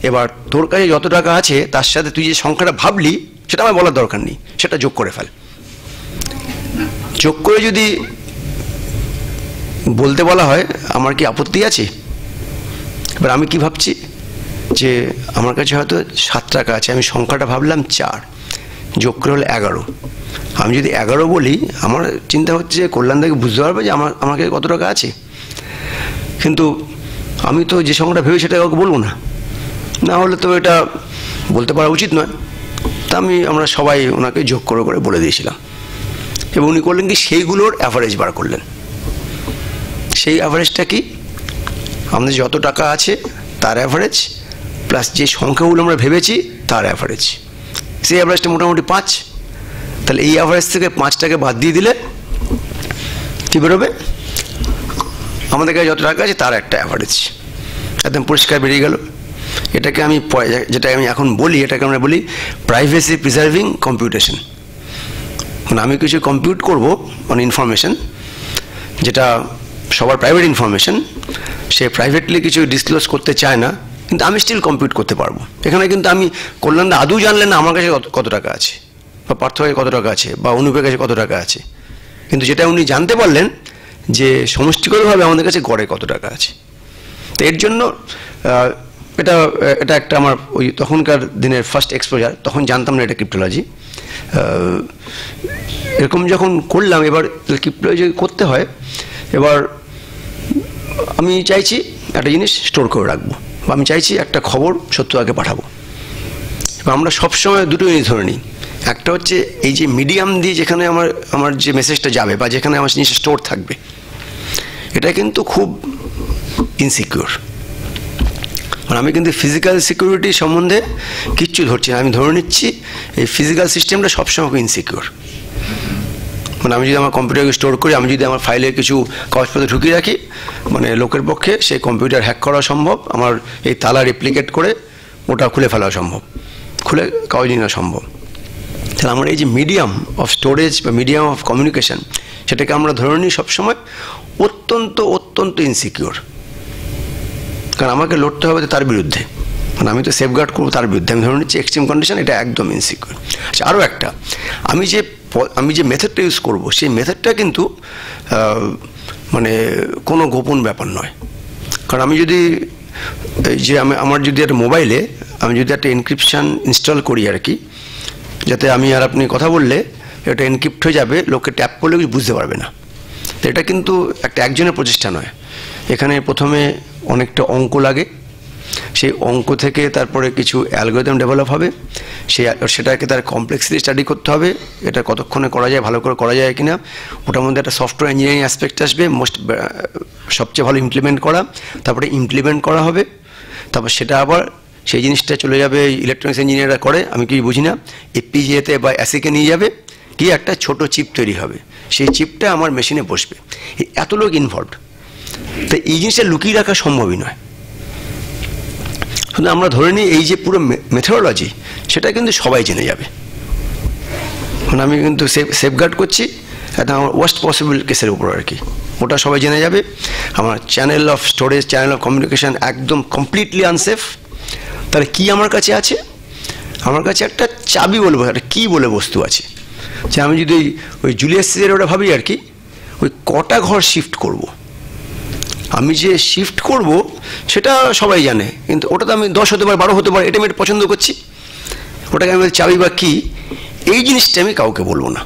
এবার তোর কাছে যত টাকা আছে তার সাথে তুই যে সংখ্যাটা ভাবলি সেটা আমার বলার দরকার নেই, সেটা যোগ করে ফেল। যোগ করে যদি বলতে বলা হয় আমার কি আপত্তি আছে? এবার আমি কি ভাবছি যে আমার কাছে হয়তো 7 টাকা আছে, আমি সংখ্যাটা ভাবলাম 4, যোগ করে হলো 11। আমি যদি 11 বলি, আমার চিন্তা হচ্ছে কল্যাণদাকে বুঝতে পারবে যে আমার কাছে কত টাকা আছে। কিন্তু আমি তো যে সংখ্যাটা ভেবে সেটা কাউকে বলবো না, না হলে তো এটা বলতে পারা উচিত নয়। তা আমরা সবাই ওনাকে যোগ করে করে বলে দিয়েছিলাম, এবং উনি করলেন কি সেইগুলোর অ্যাভারেজ বার করলেন। সেই অ্যাভারেজটা কি, আমাদের যত টাকা আছে তার অ্যাভারেজ প্লাস যে সংখ্যাগুলো আমরা ভেবেছি তার অ্যাভারেজ, সেই অ্যাভারেজটা মোটামুটি 5। তাহলে এই অ্যাভারেজ থেকে 5টাকে বাদ দিয়ে দিলে কী বেরোবে, আমাদের কাছে যত টাকা আছে তার একটা অ্যাভারেজ, একদম পরিষ্কার বেরিয়ে গেল। যেটা আমি এখন বলি, এটাকে আমরা বলি প্রাইভেসি প্রিজার্ভিং কম্পিউটেশন। মানে আমি কিছু কম্পিউট করব মানে ইনফরমেশন, যেটা সবার প্রাইভেট ইনফরমেশন, সে প্রাইভেটলি কিছু ডিসক্লোজ করতে চায় না, কিন্তু আমি স্টিল কম্পিউট করতে পারবো। এখানে কিন্তু আমি কল্যাণদা আদৌ জানলেন না আমার কাছে কত টাকা আছে, বা পার্থর কাছে কত টাকা আছে, বা অনুপের কাছে কত টাকা আছে, কিন্তু যেটা উনি জানতে পারলেন যে সমষ্টিগতভাবে আমাদের কাছে গড়ে কত টাকা আছে। তো এর জন্য এটা একটা আমার ওই তখনকার দিনের ফার্স্ট এক্সপোজার, তখন জানতাম না এটা ক্রিপ্টোলজি। এরকম যখন করলাম, এবার ক্রিপ্টোলজি করতে হয়, এবার আমি চাইছি একটা জিনিস স্টোর করে রাখবো, বা আমি চাইছি একটা খবর শত্রুকে পাঠাবো। এবার আমরা সবসময় দুটো জিনিস ধরে নিই, একটা হচ্ছে এই যে মিডিয়াম দিয়ে যেখানে আমার যে মেসেজটা যাবে বা যেখানে আমার জিনিস স্টোর থাকবে, এটা কিন্তু খুব ইনসিকিউর। মানে আমি কিন্তু ফিজিক্যাল সিকিউরিটি সম্বন্ধে কিচ্ছু ধরছি না, আমি ধরে নিচ্ছি এই ফিজিক্যাল সিস্টেমটা সবসময় ইনসিকিউর। মানে আমি যদি আমার কম্পিউটারকে স্টোর করি, আমি যদি আমার ফাইলে কিছু কাগজপত্র ঢুকিয়ে রাখি, মানে লোকের পক্ষে সেই কম্পিউটার হ্যাক করা সম্ভব, আমার এই তালা রেপ্লিকেট করে ওটা খুলে ফেলা সম্ভব, খুলে কাগজ নিয়ে নেওয়া সম্ভব। তাহলে আমরা এই যে মিডিয়াম অফ স্টোরেজ বা মিডিয়াম অফ কমিউনিকেশন, সেটাকে আমরা ধরে নিই সবসময় অত্যন্ত ইনসিকিউর। কারণ আমাকে লড়তে হবে তার বিরুদ্ধে, মানে আমি তো সেফগার্ড করবো তার বিরুদ্ধে, আমি ধরে নিচ্ছি এক্সট্রিম কন্ডিশন, এটা একদম ইনসিকিউর। আচ্ছা, আরও একটা, আমি যে মেথডটা ইউজ করব, সেই মেথডটা কিন্তু মানে কোনো গোপন ব্যাপার নয়। কারণ আমি যদি আমার যদি একটা মোবাইলে আমি যদি একটা এনক্রিপশান ইনস্টল করি আর কি, যাতে আমি আর আপনি কথা বললে এটা এনক্রিপ্ট হয়ে যাবে, লোকে ট্যাপ করলে কিছু বুঝতে পারবে না। তো এটা কিন্তু একজনের প্রচেষ্টা নয়, এখানে প্রথমে অনেকটা অঙ্ক লাগে, সেই অঙ্ক থেকে তারপরে কিছু অ্যালগরিদম ডেভেলপ হবে, সেটাকে তার কমপ্লেক্সিটি স্টাডি করতে হবে, এটা কতক্ষণে করা যায়, ভালো করে করা যায় কিনা, ওটার মধ্যে একটা সফটওয়্যার ইঞ্জিনিয়ারিং অ্যাসপেক্ট আসবে, সবচেয়ে ভালো ইমপ্লিমেন্ট করা, তারপরে ইমপ্লিমেন্ট করা হবে, তারপর সেটা আবার সেই জিনিসটা চলে যাবে, ইলেকট্রনিক্স ইঞ্জিনিয়াররা করে, আমি কি বুঝি না, এফপিজিএতে বা অ্যাসিকে নিয়ে যাবে, গিয়ে একটা ছোট চিপ তৈরি হবে, সেই চিপটা আমার মেশিনে বসবে। এত লোক ইনভলভড, তো এই জিনিসটা লুকিয়ে রাখা সম্ভবই নয়। কিন্তু আমরা ধরে নিই এই যে পুরো মেথোডোলজি, সেটা কিন্তু সবাই জেনে যাবে। মানে আমি কিন্তু সেফগার্ড করছি এটা আমার ওয়ার্স্ট পসিবল কেসের উপর আর কি, ওটা সবাই জেনে যাবে। আমার channel of storage, channel of communication একদম কমপ্লিটলি আনসেফ। তাহলে কি আমার কাছে আছে? আমার কাছে একটা চাবি বলবো, একটা কি বলে বস্তু আছে, যে আমি যদি ওই জুলিয়াস সিজার ওটা ভাবি আর কি, ওই কটা ঘর শিফট করব, আমি যে শিফট করব সেটা সবাই জানে, কিন্তু ওটা তো আমি 10 হতে পারে, 12 হতে পারে, এটা আমি পছন্দ করছি, ওটাকে আমি চাবি বা কি, এই জিনিসটা আমি কাউকে বলবো না।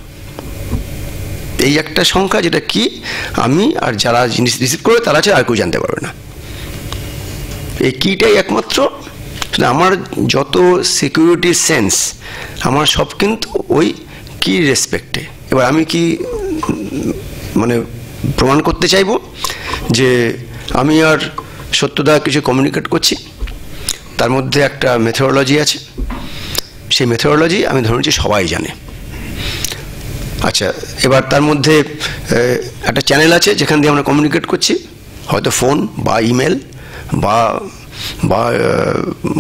এই একটা সংখ্যা, যেটা কি আমি আর যারা জিনিস রিসিভ করে তারা আছে, আর কেউ জানতে পারবে না। এই কিটাই একমাত্র আমার যত সিকিউরিটির সেন্স, আমার সব কিন্তু ওই কি রেসপেক্টে। এবার আমি কি মানে প্রমাণ করতে চাইব যে আমি আর সত্যদা কিছু কমিউনিকেট করছি, তার মধ্যে একটা মেথোডোলজি আছে, সেই মেথোডোলজি আমি ধরে নিচ্ছি সবাই জানে। আচ্ছা, এবার তার মধ্যে একটা চ্যানেল আছে যেখান দিয়ে আমরা কমিউনিকেট করছি, হয়তো ফোন বা ইমেল বা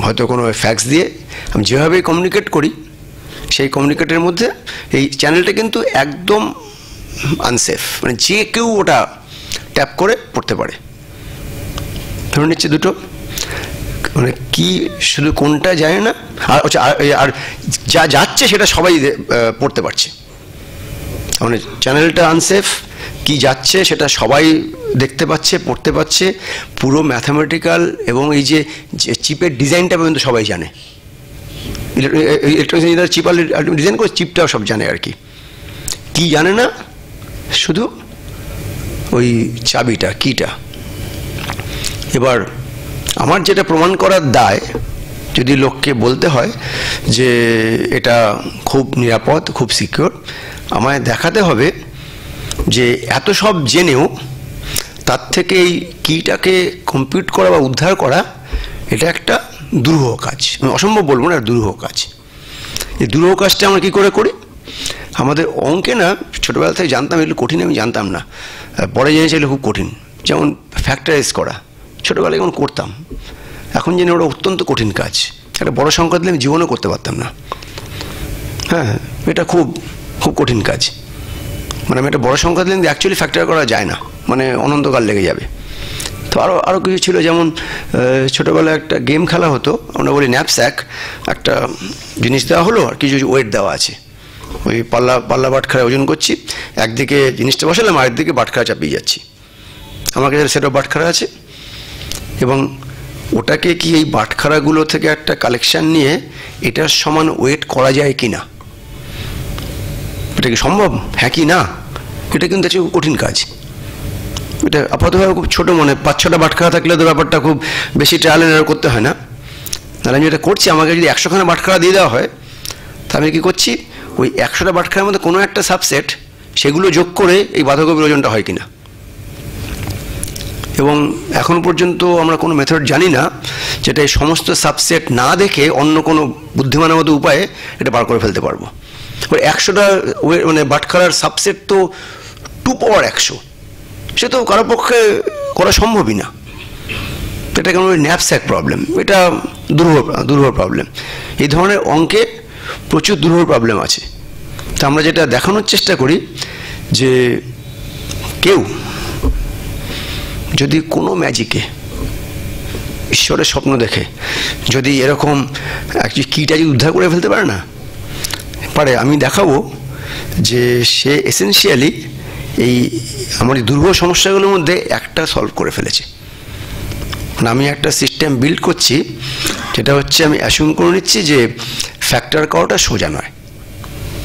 হয়তো কোনো ফ্যাক্স দিয়ে। আমি যেভাবে কমিউনিকেট করি সেই কমিউনিকেটের মধ্যে এই চ্যানেলটা কিন্তু একদম আনসেফ, মানে যে কেউ ওটা ট্যাপ করে পড়তে পারে। ধরে নিচ্ছে দুটো, মানে কি শুধু কোনটা জানে না, আর যা যাচ্ছে সেটা সবাই পড়তে পারছে। মানে চ্যানেলটা আনসেফ, কি যাচ্ছে সেটা সবাই দেখতে পাচ্ছে, পড়তে পারছে, পুরো ম্যাথামেটিক্যাল এবং এই যে চিপের ডিজাইনটা পর্যন্ত সবাই জানে। ইলেকট্রনিক্স ইঞ্জিনিয়ার চিপ ডিজাইন করে চিপটাও সব জানে আর কি। কি জানে না শুধু ওই চাবিটা, কিটা। এবার আমার যেটা প্রমাণ করার দায়, যদি লোককে বলতে হয় যে এটা খুব নিরাপদ, খুব সিকিউর, আমায় দেখাতে হবে যে এত সব জেনেও তার থেকে এই কিটাকে কম্পিউট করা বা উদ্ধার করা, এটা একটা দুরূহ কাজ। আমি অসম্ভব বলবো না, দুরূহ কাজ। এই দুরূহ কাজটা আমরা কী করে করি? আমাদের অঙ্কে না ছোটোবেলা থেকে জানতাম এগুলো কঠিন, আমি জানতাম না, পরে জেনেছি এগুলো খুব কঠিন। যেমন ফ্যাক্টরাইজ করা, ছোটোবেলায় যেমন করতাম, এখন জেনে ওটা অত্যন্ত কঠিন কাজ। একটা বড় সংখ্যা দিলে আমি জীবনেও করতে পারতাম না। হ্যাঁ, এটা খুব খুব কঠিন কাজ। মানে আমি একটা বড় সংখ্যা দিলে অ্যাকচুয়ালি ফ্যাক্টর করা যায় না, মানে অনন্তকাল লেগে যাবে। তো আরও কিছু ছিল, যেমন ছোটোবেলায় একটা গেম খেলা হতো, আমরা বলি ন্যাপস্যাক। একটা জিনিস দেওয়া হলো আর কিছু ওয়েট দেওয়া আছে, ওই পাল্লা বাটখারা ওজন করছি, একদিকে জিনিসটা বসালাম আর একদিকে বাটখারা চাপিয়ে যাচ্ছি। আমার কাছে সেটা বাটখারা আছে, এবং ওটাকে কি এই বাটখারাগুলো থেকে একটা কালেকশান নিয়ে এটার সমান ওয়েট করা যায় কি না, এটা কি সম্ভব? হ্যাঁ কি না? এটা কিন্তু আছে কঠিন কাজ। এটা আপাততভাবে খুব ছোটো, মনে 5-6টা বাটখারা থাকলে তো ব্যাপারটা খুব বেশি ট্রায়াল এন্ড এরর করতে হয় না। তাহলে আমি যেটা করছি, আমাকে যদি 100খানা বাটখারা দিয়ে দেওয়া হয়, তা আমি কী করছি, ওই 100টা বাটখারার মধ্যে কোনো একটা সাবসেট, সেগুলো যোগ করে এই বাঁধাকপির ওজনটা হয় কিনা। এবং এখন পর্যন্ত আমরা কোনো মেথড জানি না যেটা এই সমস্ত সাবসেট না দেখে অন্য কোনো বুদ্ধিমানের মতো উপায়ে এটা বার করে ফেলতে পারবো। ওই 100টা মানে বাটখারার সাবসেট তো 2 পাওয়ার 100, সে তো কারোর পক্ষে করা সম্ভবই না। এটা কেমন ন্যাপস্যাক প্রবলেম, এটা দুরূহ প্রবলেম। এই ধরনের অঙ্কে প্রচুর দুরূহ প্রবলেম আছে। তা আমরা যেটা দেখানোর চেষ্টা করি যে কেউ যদি কোনো ম্যাজিকে ঈশ্বরের স্বপ্ন দেখে, যদি এরকম অ্যাকচুয়ালি কিটা যদি উদ্ধার করে ফেলতে পারে না পারে, আমি দেখাবো যে সে এসেনশিয়ালি এই আমার দুর্বল সমস্যাগুলোর মধ্যে একটা সলভ করে ফেলেছে। আমি একটা সিস্টেম বিল্ড করছি, যেটা হচ্ছে আমি অ্যাসিউম করে নিচ্ছি যে ফ্যাক্টর করাটা সোজা নয়।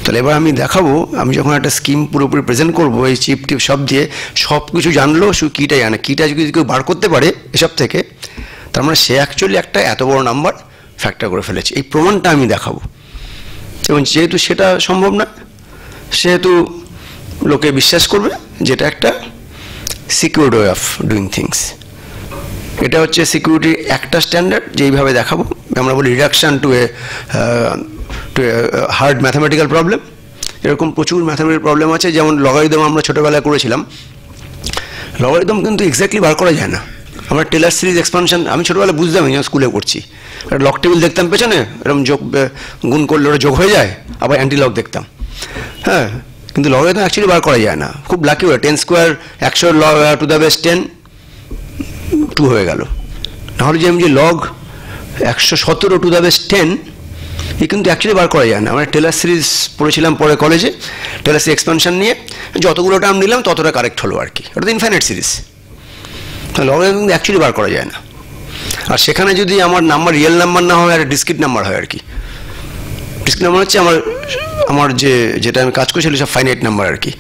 তাহলে এবার আমি দেখাবো, আমি যখন একটা স্কিম পুরোপুরি প্রেজেন্ট করবো, এই চিপ টিপ সব দিয়ে সব কিছু জানলো, শুধু কিটা জানে, কিটা যদি কেউ বার করতে পারে এসব থেকে, তার মানে সে অ্যাকচুয়ালি একটা এত বড় নাম্বার ফ্যাক্টর করে ফেলেছে। এই প্রমাণটা আমি দেখাবো। এবং যেহেতু সেটা সম্ভব না, সেহেতু লোকে বিশ্বাস করবে যেটা একটা secured way of doing things. এটা হচ্ছে সিকিউরিটির একটা স্ট্যান্ডার্ড, যেইভাবে দেখাবো। আমরা বলি রিডাকশান টু এ হার্ড ম্যাথামেটিক্যাল প্রবলেম। এরকম প্রচুর ম্যাথামেটিক্যাল প্রবলেম আছে, যেমন লগারিদম আমরা ছোটোবেলায় করেছিলাম। লগারিদম কিন্তু এক্স্যাক্টলি বার করা যায় না। আমরা টেলার সিরিজ এক্সপানশন আমি ছোটোবেলায় বুঝতাম, যখন স্কুলে পড়ছি, একটা লক টেবিল দেখতাম পেছনে, এরকম যোগ গুণ করলে ওটা যোগ হয়ে যায়, আবার অ্যান্টি লক দেখতাম। হ্যাঁ, কিন্তু লগারিদম অ্যাকচুয়ালি বার করা যায় না। খুব লাকি হয়, 10 স্কোয়ার 100 টু দ্য বেস 10 2 হয়ে গেল। নাহলে যে আমি যে লগ 117 টু দ্য বেস 10, এ কিন্তু অ্যাকচুয়ালি বার করা যায় না। আমরা টেলার সিরিজ পড়েছিলাম পরে কলেজে, টেলার সিরিজ এক্সপানশন নিয়ে যতগুলো টার্ম নিলাম ততটা কারেক্ট হলো আর কি। ওটা তো ইনফাইনাইট সিরিজ, লগারিদম কিন্তু অ্যাকচুয়ালি বার করা যায় না। আর সেখানে যদি আমার নাম্বার রিয়েল নাম্বার না হয়, আর ডিসক্রিট নাম্বার হয় আর কি। ডিসক্রিট নাম্বার হচ্ছে আমার যেটা আমি কাজ করছি সব ফাইনাইট নাম্বার আর কি,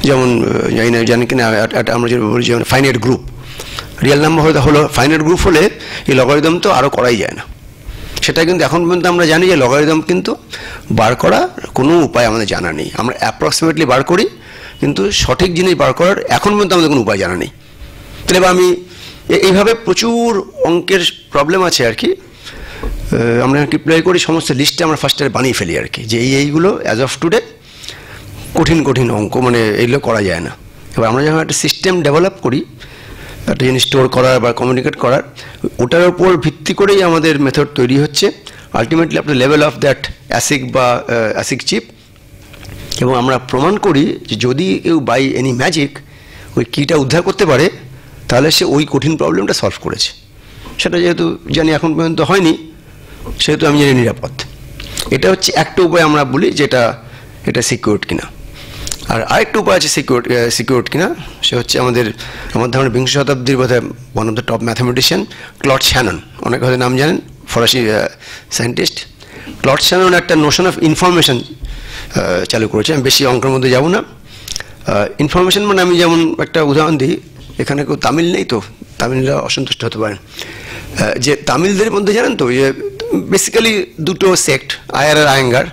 যেমন জানি কিনা আমরা যে বলি যেমন ফাইনাইট গ্রুপ, রিয়েল নাম্বার হলো ফাইনাইট গ্রুপ হলে এই লগারিদম তো আরও করাই যায় না। সেটা কিন্তু এখন পর্যন্ত আমরা জানি যে লগারিদম কিন্তু বার করা কোনো উপায় আমাদের জানা নেই। আমরা অ্যাপ্রক্সিমেটলি বার করি, কিন্তু সঠিক জিনিস বার করার এখন পর্যন্ত আমাদের কোনো উপায় জানা নেই। তাহলে এবার আমি এইভাবে প্রচুর অঙ্কের প্রবলেম আছে আর কি, আমরা অ্যাপ্লাই করি সমস্ত লিস্টে আমরা ফার্স্টে বানিয়ে ফেলি আর কি, যে এইগুলো অ্যাজ অফ টুডে কঠিন কঠিন অঙ্ক, মানে এইগুলো করা যায় না। এবার আমরা যখন একটা সিস্টেম ডেভেলপ করি, একটা জিনিস স্টোর করার বা কমিউনিকেট করার, ওটার উপর ভিত্তি করেই আমাদের মেথড তৈরি হচ্ছে ultimately up the level of that ASIC বা অ্যাসিক চিপ। এবং আমরা প্রমাণ করি যে যদি কেউ বাই এনি ম্যাজিক ওই কিটা উদ্ধার করতে পারে, তাহলে সে ওই কঠিন প্রবলেমটা সলভ করেছে। সেটা যেহেতু জানি এখন পর্যন্ত হয়নি, সেহেতু আমি জানি নিরাপদ। এটা হচ্ছে একটা উপায় আমরা বলি যেটা এটা সিকিউরড কিনা। আর আরেকটা উপায় আছে সিকিউরড কিনা, সে হচ্ছে আমাদের ধারণা বিংশ শতাব্দীর বোধহয় one of the top mathematician Claude Shannon, অনেক হয়তো নাম জানেন, ফরাসি সায়েন্টিস্ট। ক্লড শ্যানন একটা নোশন অফ ইনফরমেশন চালু করেছে। আমি বেশি অঙ্কের মধ্যে যাব না। ইনফরমেশন মানে আমি যেমন একটা উদাহরণ দিই, এখানে কেউ তামিল নেই তো তামিলরা অসন্তুষ্ট হতে পারেন, যে তামিলদের মধ্যে জানেন তো যে বেসিক্যালি দুটো সেক্ট, আয়ার আর আয়েঙ্গার।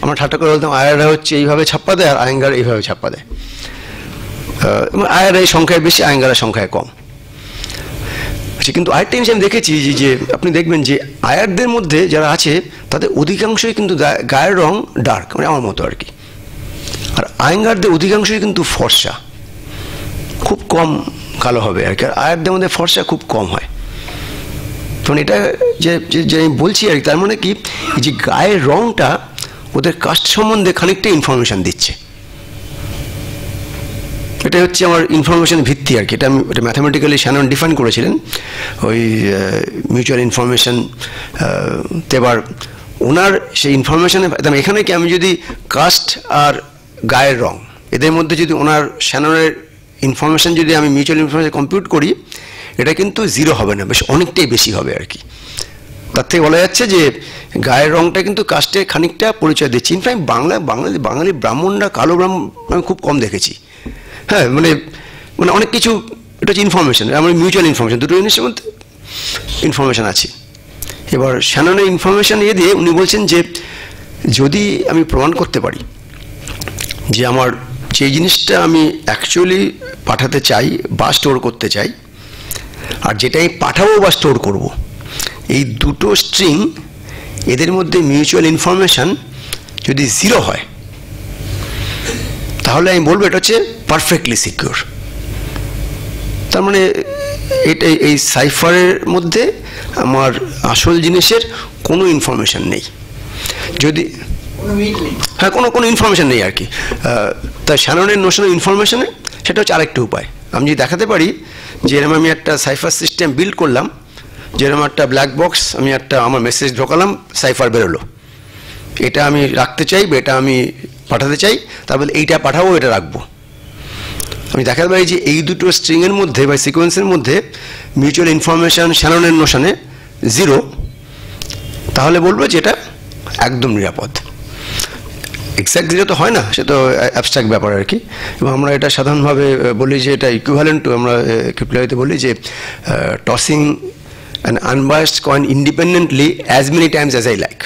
আমরা ঠাট্টা করে বলতাম আয়াররা হচ্ছে এইভাবে ছাপ্পা দেয় আর আয়েঙ্গার এইভাবে ছাপ্পা দেয়। আয়ার এই সংখ্যায় বেশি, আয়েঙ্গারের সংখ্যায় কম। আচ্ছা, কিন্তু আরেকটা জিনিস আমি দেখেছি যে আপনি দেখবেন যে আয়ারদের মধ্যে যারা আছে তাদের অধিকাংশই কিন্তু গায়ের রং ডার্ক, মানে আমার মতো আর কি। আর আয়েঙ্গারদের অধিকাংশই কিন্তু ফর্সা, খুব কম কালো হবে আর কি। আর আয়ারদের মধ্যে ফর্সা খুব কম হয়। তখন এটা যে আমি বলছি আর কি, তার মানে কি যে গায়ের রংটা ওদের কাস্ট সম্বন্ধে খানিকটা ইনফরমেশান দিচ্ছে। এটা হচ্ছে আমার ইনফরমেশন ভিত্তি আর কি। এটা ম্যাথামেটিক্যালি শ্যানন ডিফাইন করেছিলেন ওই মিউচুয়াল ইনফরমেশন। এবার ওনার সেই ইনফরমেশনে এখানে কি আমি যদি কাস্ট আর গায়ের রং এদের মধ্যে যদি ওনার শ্যাননের ইনফরমেশন যদি আমি মিউচুয়াল ইনফরমেশন কম্পিউট করি, এটা কিন্তু জিরো হবে না, বেশ অনেকটাই বেশি হবে আর কি। তার থেকে বলা যাচ্ছে যে গায়ের রংটা কিন্তু কাস্টে খানিকটা পরিচয় দিচ্ছে। ইনফ্যাক্ট বাঙালি ব্রাহ্মণরা কালো ব্রাহ্মণ আমি খুব কম দেখেছি। হ্যাঁ, মানে অনেক কিছু, এটা হচ্ছে ইনফরমেশন, আমার মিউচুয়াল ইনফরমেশন, দুটো জিনিসের মধ্যে ইনফরমেশন আছে। এবার শ্যাননের ইনফরমেশন দিয়ে উনি বলছেন যে যদি আমি প্রমাণ করতে পারি যে আমার যে জিনিসটা আমি অ্যাকচুয়ালি পাঠাতে চাই বা স্টোর করতে চাই, আর যেটা আমি পাঠাবো বা স্টোর করব, এই দুটো স্ট্রিং এদের মধ্যে মিউচুয়াল ইনফরমেশন যদি জিরো হয়, তাহলে আমি বলবো এটা হচ্ছে পারফেক্টলি সিকিউর। তার মানে এটা এই সাইফারের মধ্যে আমার আসল জিনিসের কোনো ইনফরমেশন নেই। যদি হ্যাঁ কোনো ইনফরমেশন নেই আর কি। তাই শ্যাননের নোশন অফ ইনফরমেশনে সেটা হচ্ছে আরেকটা উপায়। আমি যদি দেখাতে পারি যে এরকম আমি একটা সাইফার সিস্টেম বিল্ড করলাম, যেরকম একটা ব্ল্যাক বক্স, আমি আমার মেসেজ ঢোকালাম, সাইফার বেরোলো, এটা আমি রাখতে চাই বা এটা আমি পাঠাতে চাই, তারপরে এইটা পাঠাবো, এটা রাখবো। আমি দেখাতে পারি যে এই দুটো স্ট্রিংয়ের মধ্যে বা সিকোয়েন্সের মধ্যে মিউচুয়াল ইনফরমেশন শ্যাননের নোশনে জিরো, তাহলে বলবো যে এটা একদম নিরাপদ। এক্স্যাক্ট জিরো তো হয় না, সে তো অ্যাবস্ট্রাক্ট ব্যাপার আর কি। এবং আমরা এটা সাধারণভাবে বলি যে এটা ইকুইভ্যালেন্ট টু, আমরা ক্রিপ্টোলজিতে বলি যে tossing an unbiased coin independently as many Times as I like.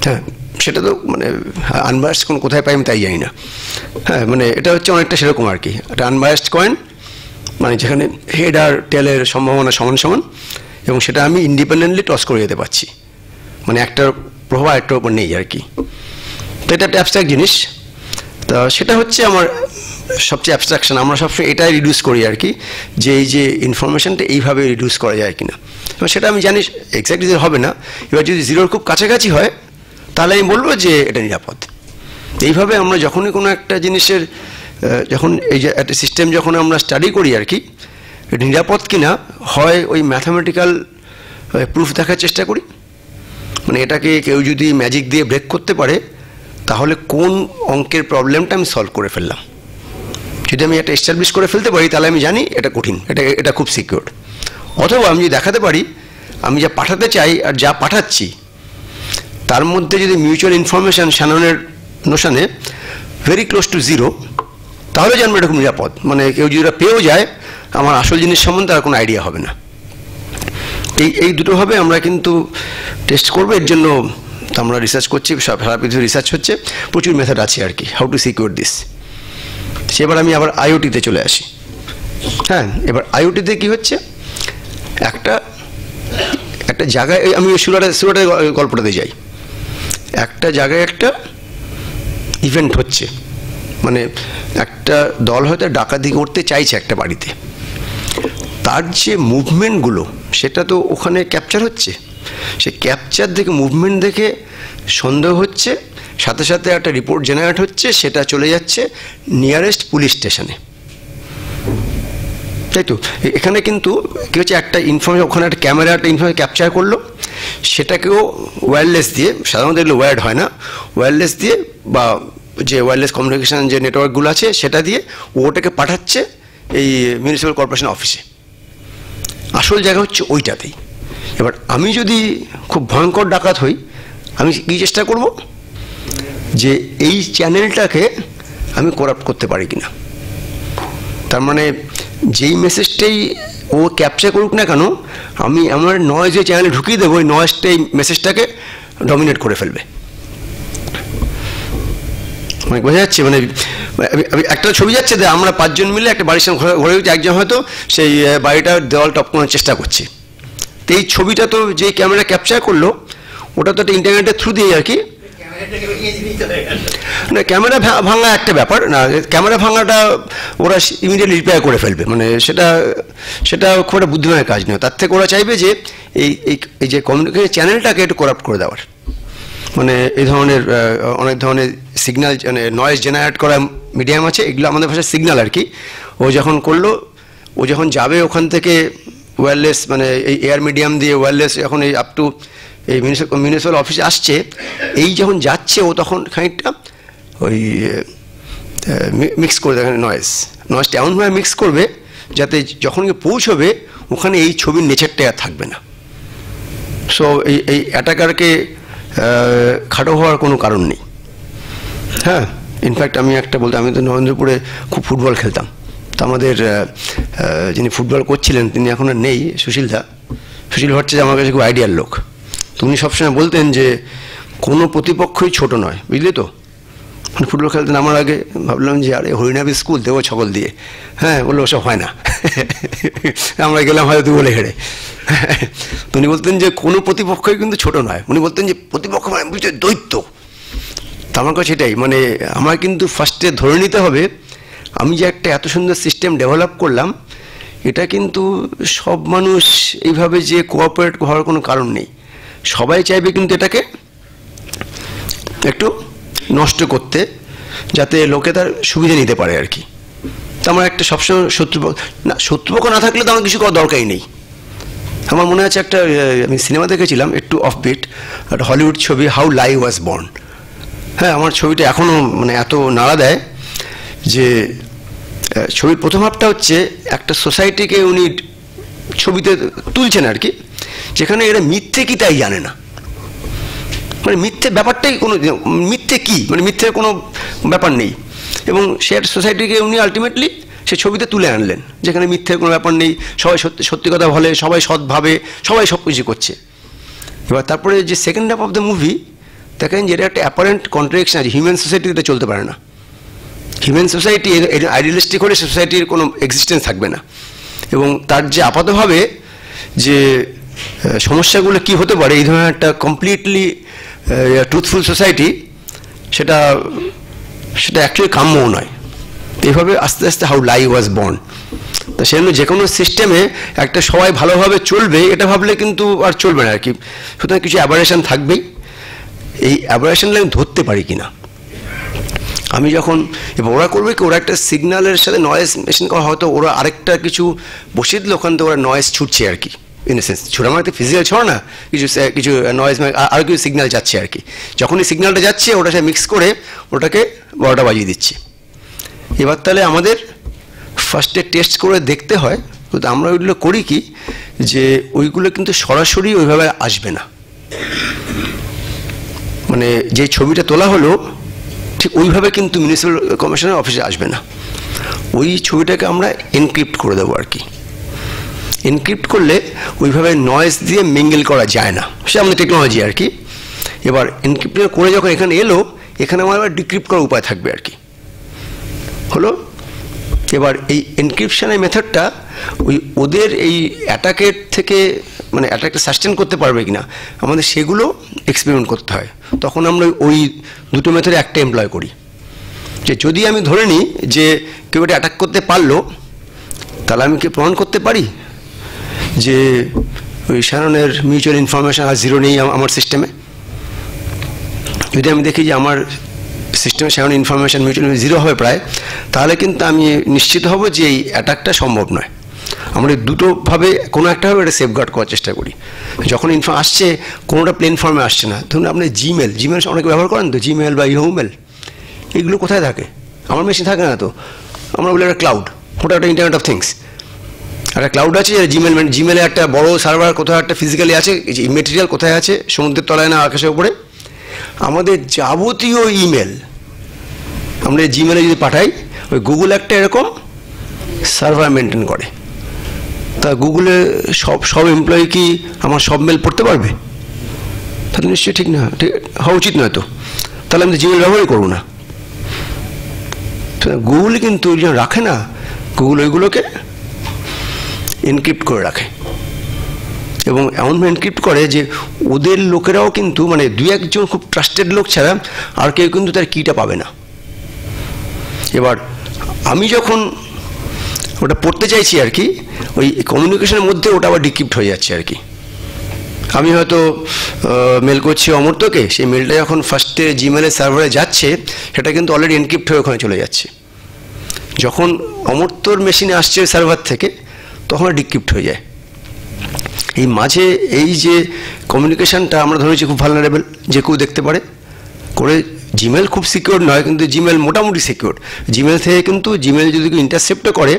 হ্যাঁ, সেটা তো আনবায়াসড কোন কোথায় পাই আমি তাই জানি না। হ্যাঁ, এটা হচ্ছে অনেকটা সেরকম আর কি। একটা আনবায়াসড কয়েন যেখানে হেড আর টেলের সম্ভাবনা সমান সমান, এবং সেটা আমি ইন্ডিপেন্ডেন্টলি টস করে যেতে পারছি, একটার প্রভাব একটার উপর নেই আর কি। তো এটা একটা অ্যাবস্ট্রাক্ট জিনিস। তো সেটা হচ্ছে আমার সবচেয়ে অ্যাবস্ট্রাকশন। আমরা সবসময় এটাই রিডিউস করি আর কি, যে এই যে ইনফরমেশনটা এইভাবে রিডিউস করা যায় কিনা। এবার সেটা আমি জানি এক্স্যাক্টলি জিরো হবে না। এবার যদি জিরোর খুব কাছাকাছি হয়, তাহলে আমি বলবো যে এটা নিরাপদ। এইভাবে আমরা যখনই কোনো একটা জিনিসের যখন এই যে একটা সিস্টেম যখন আমরা স্টাডি করি আর কি, এটা নিরাপদ কিনা হয় ওই ম্যাথামেটিক্যাল প্রুফ দেখার চেষ্টা করি। এটাকে কেউ যদি ম্যাজিক দিয়ে ব্রেক করতে পারে, তাহলে কোন অঙ্কের প্রবলেমটা আমি সলভ করে ফেললাম। যদি আমি এটা এস্টাবলিশ করে ফেলতে পারি, তাহলে আমি জানি এটা কঠিন, এটা খুব সিকিউর। অথবা আমি যদি দেখাতে পারি আমি যা পাঠাতে চাই আর যা পাঠাচ্ছি তার মধ্যে যদি মিউচুয়াল ইনফরমেশন শ্যাননের নোশানে ভেরি ক্লোজ টু জিরো, তাহলে জানবো এটা খুব নিরাপদ। মানে কেউ যদি এটা পেয়েও যায়, আমার আসল জিনিস সম্বন্ধে আর কোনো আইডিয়া হবে না। এই দুটোভাবে আমরা কিন্তু টেস্ট করবো। এর জন্য আমরা রিসার্চ করছি, সারা পৃথিবী রিসার্চ হচ্ছে, প্রচুর মেথড আছে আর কি, হাউ টু সিকিউর দিস। সেবার আমি আবার আইওটিতে চলে আসি। হ্যাঁ, এবার আইওটিতে কি হচ্ছে, একটা জায়গায়, আমি সুরাটের গল্পটাতে যাই। একটা জায়গায় একটা ইভেন্ট হচ্ছে, মানে একটা দল হয়তো ডাকাতি করতে চাইছে একটা বাড়িতে, তার যে মুভমেন্টগুলো সেটা তো ওখানে ক্যাপচার হচ্ছে। সে ক্যাপচার দেখে, মুভমেন্ট দেখে সন্দেহ হচ্ছে, সাথে সাথে একটা রিপোর্ট জেনারেট হচ্ছে, সেটা চলে যাচ্ছে নিয়ারেস্ট পুলিশ স্টেশনে, তাই তো? এখানে কিন্তু কি হচ্ছে, একটা ইনফরমেশন, ওখানে একটা ক্যামেরা একটা ইনফরমেশন ক্যাপচার করলো, সেটাকেও ওয়্যারলেস দিয়ে, সাধারণত এগুলো ওয়্যার্ড হয় না, ওয়্যারলেস দিয়ে বা যে ওয়্যারলেস কমিউনিকেশন যে নেটওয়ার্কগুলো আছে সেটা দিয়ে ওটাকে পাঠাচ্ছে এই মিউনিসিপ্যাল কর্পোরেশন অফিসে। আসল জায়গা হচ্ছে ওইটাতেই। এবার আমি যদি খুব ভয়ঙ্কর ডাকাত হই, আমি কী চেষ্টা করব, যে এই চ্যানেলটাকে আমি করাপ্ট করতে পারি কিনা। তার মানে যেই মেসেজটাই ও ক্যাপচার করুক না কেন, আমি আমার নয়েজ যে চ্যানেলে ঢুকিয়ে দেবো, ওই নয়েজটাই মেসেজটাকে ডমিনেট করে ফেলবে। মানে বোঝা যাচ্ছে, মানে একটা ছবি যাচ্ছে, আমরা 5 জন মিলে একটা বাড়ির সামনে ঘরে গেছি, একজন হয়তো সেই বাড়িটার দেওয়াল টপ করার চেষ্টা করছে। তো এই ছবিটা তো যে ক্যামেরা ক্যাপচার করলো, ওটা তো একটা ইন্টারনেটের থ্রু দিয়ে আর কি, না ক্যামেরা ভাঙা একটা ব্যাপার না, ক্যামেরা ভাঙাটা ওরা ইমিডিয়েটলি রিপেয়ার করে ফেলবে, মানে সেটা খুব একটা বুদ্ধিমানের কাজ নয়। তার থেকে ওরা চাইবে যে এই যে কমিউনিকেশন চ্যানেলটাকে একটু করাপ্ট করে দেওয়ার। মানে এই ধরনের অনেক ধরনের সিগন্যাল, মানে নয়েজ জেনারেট করা মিডিয়াম আছে, এগুলো আমাদের ভাষায় সিগন্যাল আর কি। ও যখন করলো, ও যখন যাবে ওখান থেকে ওয়্যারলেস, মানে এই এয়ার মিডিয়াম দিয়ে ওয়্যারলেস, এখন এই আপ টু এই মিউনিসিপ্যাল অফিসে আসছে, এই যখন যাচ্ছে ও তখন খানিকটা ওই মিক্স করে দেয় নয়েজটা এমনভাবে মিক্স করবে যাতে যখন পৌঁছবে ওখানে এই ছবির নেচারটা আর থাকবে না। সো এই অ্যাটাকারকে খাটো হওয়ার কোনো কারণ নেই। হ্যাঁ, ইনফ্যাক্ট আমি একটা বলতে, আমি তো নরেন্দ্রপুরে খুব ফুটবল খেলতাম, তো আমাদের যিনি ফুটবল করছিলেন তিনি এখন আর নেই, সুশীল ভট্টাচার্য, আমার কাছে খুব আইডিয়ার লোক। তো উনি সবসময় বলতেন যে কোনো প্রতিপক্ষই ছোট নয়, বুঝলি তো। মানে ফুটবল খেলতেন, আমার আগে ভাবলাম যে আরে হরিনাবি স্কুল দেবো ছগল দিয়ে, হ্যাঁ বললো ওসব হয় না, আমরা গেলাম হয়তো 2 গোলে হেরে। তো উনি বলতেন যে কোনো প্রতিপক্ষই কিন্তু ছোট নয়, উনি বলতেন যে প্রতিপক্ষ মানে বুঝতে দৈত্য। তো আমার কাছে এটাই, মানে আমার কিন্তু ফার্স্টে ধরে নিতে হবে, আমি যে একটা এত সুন্দর সিস্টেম ডেভেলপ করলাম, এটা কিন্তু সব মানুষ এইভাবে যে কোঅপারেট হওয়ার কোনো কারণ নেই। সবাই চাইবে কিন্তু এটাকে একটু নষ্ট করতে, যাতে লোকে তার সুবিধা নিতে পারে আর কি। তো আমার একটা সবসময় শত্রুপক্ষ না থাকলে তো আমার কিছু করার দরকারই নেই। আমার মনে আছে একটা, আমি সিনেমা দেখেছিলাম একটু অফবিট, একটা হলিউড ছবি, হাউ লাই ওয়াজ বর্ন। হ্যাঁ, আমার ছবিটা এখনও মানে এত নাড়া দেয় যে ছবির প্রথম হাফটা হচ্ছে একটা সোসাইটিকে উনি ছবিতে তুলছেন আর কি, যেখানে এরা মিথ্যে কি তাই জানে না, মানে মিথ্যে ব্যাপারটাই কোনো, মিথ্যে কি মানে মিথ্যের কোনো ব্যাপার নেই। এবং সে সোসাইটিকে উনি আলটিমেটলি সে ছবিতে তুলে আনলেন, যেখানে মিথ্যের কোনো ব্যাপার নেই, সবাই সত্যি কথা বলে, সবাই সৎভাবে, সবাই সব কিছু করছে। এবার তারপরে যে second half of the movie দেখেন যে এটা একটা অ্যাপারেন্ট কন্ট্রাডিকশন আছে, হিউম্যান সোসাইটিতে চলতে পারে না। হিউম্যান সোসাইটি আইডিয়ালিস্টিক হলে সোসাইটির কোনো এক্সিস্টেন্স থাকবে না। এবং তার যে আপাতভাবে যে সমস্যাগুলো কি হতে পারে, এই ধরনের একটা কমপ্লিটলি ট্রুথফুল সোসাইটি, সেটা অ্যাকচুয়ালি কাম্যও নয়। এইভাবে আস্তে আস্তে হাউ লাই ওয়াজ বর্ন। তো সেজন্য যে কোনো সিস্টেমে একটা সবাই ভালোভাবে চলবে এটা ভাবলে কিন্তু আর চলবে না আর কি। সুতরাং কিছু অ্যাবারেশন থাকবেই। এই অ্যাবারেশনটা আমি ধরতে পারি কিনা, আমি যখন এবার ওরা করবে কি, ওরা একটা সিগন্যালের সাথে নয়েজ মেশিন করা, হয়তো ওরা আরেকটা কিছু বসিয়ে দিলে ওখান থেকে ওরা নয়েজ ছুটছে আর কি, ইন এ সেন্স ছোটো আমার ফিজিক্যাল ছড় না, কিছু নয়েজ আরও কিছু সিগন্যাল যাচ্ছে আর কি। যখন এই সিগন্যালটা যাচ্ছে ওটা সে মিক্স করে ওটাকে 12টা বাজিয়ে দিচ্ছে। এবার তাহলে আমাদের ফার্স্টে টেস্ট করে দেখতে হয়, কিন্তু আমরা ওইগুলো করি কি, যে ওইগুলো কিন্তু সরাসরি ওইভাবে আসবে না। মানে যে ছবিটা তোলা হলো ঠিক ওইভাবে কিন্তু মিউনিসিপ্যাল কমিশনের অফিসে আসবে না। ওই ছবিটাকে আমরা এনক্রিপ্ট করে দেবো আর কি। এনক্রিপ্ট করলে ওইভাবে নয়েজ দিয়ে মিঙ্গেল করা যায় না, সে আমাদের টেকনোলজি আর কি। এবার এনক্রিপ্ট করে যখন এখানে এলো, এখানে আমার আবার ডিক্রিপ্ট করার উপায় থাকবে আর কি। হলো এবার এই এনক্রিপশনের মেথডটা ওই ওদের এই অ্যাটাকের থেকে মানে অ্যাটাকটা সাস্টেন করতে পারবে কিনা আমাদের সেগুলো এক্সপেরিমেন্ট করতে হয়। তখন আমরা ওই দুটো মেথডে একটা এমপ্লয় করি, যে যদি আমি ধরে নিই যে কেউ এটা অ্যাটাক করতে পারলো, তাহলে আমি কি প্রমাণ করতে পারি যে ওই শ্যাননের মিউচুয়াল ইনফরমেশন আর জিরো নেই আমার সিস্টেমে। যদি আমি দেখি যে আমার সিস্টেমে শ্যানন ইনফরমেশন মিউচুয়াল জিরো হবে প্রায়, তাহলে কিন্তু আমি নিশ্চিত হব যে এই অ্যাটাকটা সম্ভব নয়। আমরা দুটোভাবে কোনো একটাভাবে এটা সেফগার্ড করার চেষ্টা করি। যখন ইনফর্ম আসছে, কোনোটা প্লেন ফর্মে আসছে না, ধরুন আপনি জিমেল অনেকে ব্যবহার করেন তো, জিমেল বা ইমেল, এগুলো কোথায় থাকে? আমার মেশিন থাকে না তো। আমরা বলি একটা ক্লাউড, ওটা একটা ইন্টারনেট অফ থিংস। একটা ক্লাউড আছে, জিমেলে একটা বড় সার্ভার কোথাও একটা ফিজিক্যালি আছে, মেটেরিয়াল কোথায় আছে, সমুদ্রের তলায় না আকাশের উপরে। আমাদের যাবতীয় ইমেল আমরা জিমেলে যদি পাঠাই, ওই গুগল একটা এরকম সার্ভার মেনটেন করে। তা গুগলে সব এমপ্লয়ি কি আমার সব মেল পড়তে পারবে? তাহলে নিশ্চয়ই ঠিক না, ঠিক হওয়া উচিত নয় তো। তাহলে আমি জিমেল ব্যবহারই করবো না। গুগল কিন্তু রাখে না, গুগল ওইগুলোকে এনক্রিপ্ট করে রাখে, এবং এমনভাবে এনক্রিপ্ট করে যে ওদের লোকেরাও কিন্তু মানে দুই একজন খুব ট্রাস্টেড লোক ছাড়া আর কেউ কিন্তু তার কিটা পাবে না। এবার আমি যখন ওটা পড়তে চাইছি আর কি, ওই কমিউনিকেশনের মধ্যে ওটা আবার ডিক্রিপ্ট হয়ে যাচ্ছে আর কি। আমি হয়তো মেল করছি অমর্ত্যকে, সেই মেলটা যখন ফার্স্টে জিমেলের সার্ভারে যাচ্ছে, সেটা কিন্তু অলরেডি এনক্রিপ্ট হয়ে ওখানে চলে যাচ্ছে। যখন অমর্ত্যর মেশিনে আসছে সার্ভার থেকে, তখন ডিক্রিপ্ট হয়ে যায়। এই মাঝে এই যে কমিউনিকেশনটা আমরা ধরেছি খুব ভালনারেবল, যে কেউ দেখতে পারে করে। জিমেল খুব সিকিউর নয়, কিন্তু জিমেল মোটামুটি সিকিউর। জিমেল থেকে কিন্তু জিমেল যদি কেউ ইন্টারসেপ্টও করে,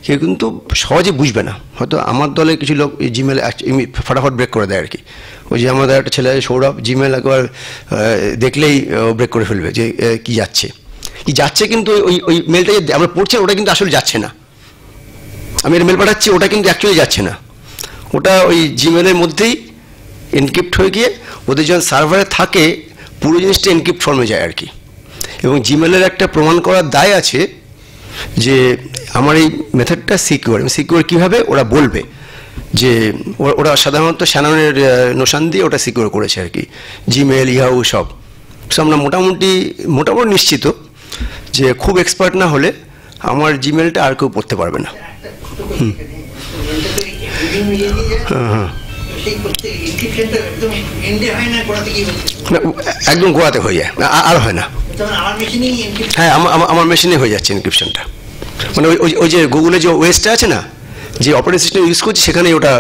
কেউ কিন্তু সহজে বুঝবে না। হয়তো আমার দলে কিছু লোক জিমেল ফটাফট ব্রেক করে দেয় আর কি। ওই যে আমাদের একটা ছেলে সৌরভ, জিমেল একবার দেখলেই ব্রেক করে ফেলবে যে কি যাচ্ছে, কিন্তু ওই মেলটা যে আমরা পড়ছি ওটা কিন্তু আসলে যাচ্ছে না। আমি এর মেল পাঠাচ্ছি, ওটা কিন্তু অ্যাকচুয়ালি যাচ্ছে না, ওটা ওই জিমেলের মধ্যেই এনক্রিপ্ট হয়ে গিয়ে ওদের যখন সার্ভারে থাকে পুরো জিনিসটা এনক্রিপ্ট ফর্মে যায় আর কি। এবং জিমেলের একটা প্রমাণ করার দায় আছে যে আমার এই মেথডটা সিকিউর কীভাবে ওরা বলবে, যে ওরা সাধারণত শ্যাননের নোশান দিয়ে ওটা সিকিউর করেছে আর কি, জিমেল ইয়াহু সব। আমরা মোটামুটি নিশ্চিত যে খুব এক্সপার্ট না হলে আমার জিমেলটা আর কেউ পড়তে পারবে না। একদম গোড়াতে হয়ে যায়, আর হয় না। হ্যাঁ, আমার মেশিনে হয়ে যাচ্ছে এনক্রিপশনটা। মানে ওই যে গুগলে যে ওয়েসটা আছে না, যে অপারেটিং সিস্টেম ইউজ করছি, সেখানেই ওটা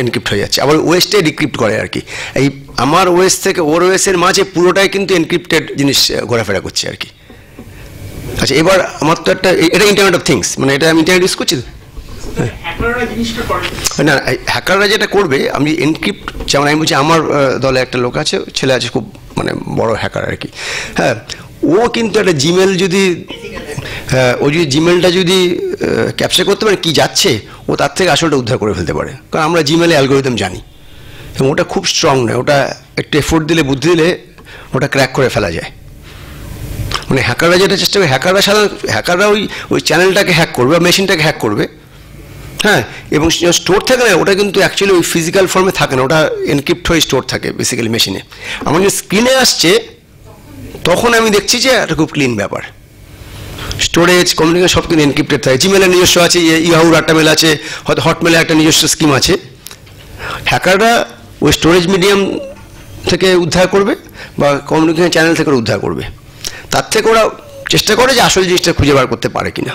এনক্রিপ্ট হয়ে যাচ্ছে। আবার ওয়েসটাই ডিক্রিপ্ট করে আর কি। এই আমার ওয়েস থেকে ওর ওয়েসের মাঝে পুরোটাই কিন্তু এনক্রিপ্টেড জিনিস ঘোরাফেরা করছে আর কি। আচ্ছা, এবার আমার তো এটা ইন্টারনেট অফ থিংস, মানে এটা আমি ইন্টারনেট ইউজ করছি। না, হ্যাকাররা যেটা করবে, আমি এনক্রিপ্ট, যেমন আমি বলছি আমার দলে একটা লোক আছে, ছেলে আছে খুব মানে বড় হ্যাকার আর কি। হ্যাঁ, ও কিন্তু একটা জিমেল যদি জিমেলটা যদি ক্যাপচার করতে পারে কি যাচ্ছে, ও তার থেকে আসলটা উদ্ধার করে ফেলতে পারে। কারণ আমরা জিমেলে অ্যালগোরিদম জানি, এবং ওটা খুব স্ট্রং নয়, ওটা একটু এফোর্ট দিলে, বুদ্ধি দিলে ওটা ক্র্যাক করে ফেলা যায়। মানে হ্যাকাররা যেটা চেষ্টা করে, হ্যাকাররা ওই চ্যানেলটাকে হ্যাক করবে বা মেশিনটাকে হ্যাক করবে। হ্যাঁ, এবং স্টোর থাকে না, ওটা কিন্তু অ্যাকচুয়ালি ওই ফিজিক্যাল ফর্মে থাকে না, ওটা এনক্রিপ্ট হয়ে স্টোর থাকে বেসিক্যালি মেশিনে। আমার যে স্ক্রিনে আসছে, তখন আমি দেখছি যে এটা খুব ক্লিন ব্যাপার। স্টোরেজ, কমিউনিকেশন সব কিন্তু এনক্রিপ্টেড থাকে। জিমেলের নিজস্ব আছে, ইয়াহুর একটা মেল আছে, হয়তো হটমেলের একটা নিজস্ব স্কিম আছে। হ্যাকাররা ওই স্টোরেজ মিডিয়াম থেকে উদ্ধার করবে বা কমিউনিকেশন চ্যানেল থেকে উদ্ধার করবে। তার থেকে ওরা চেষ্টা করে যে আসল জিনিসটা খুঁজে বার করতে পারে কিনা।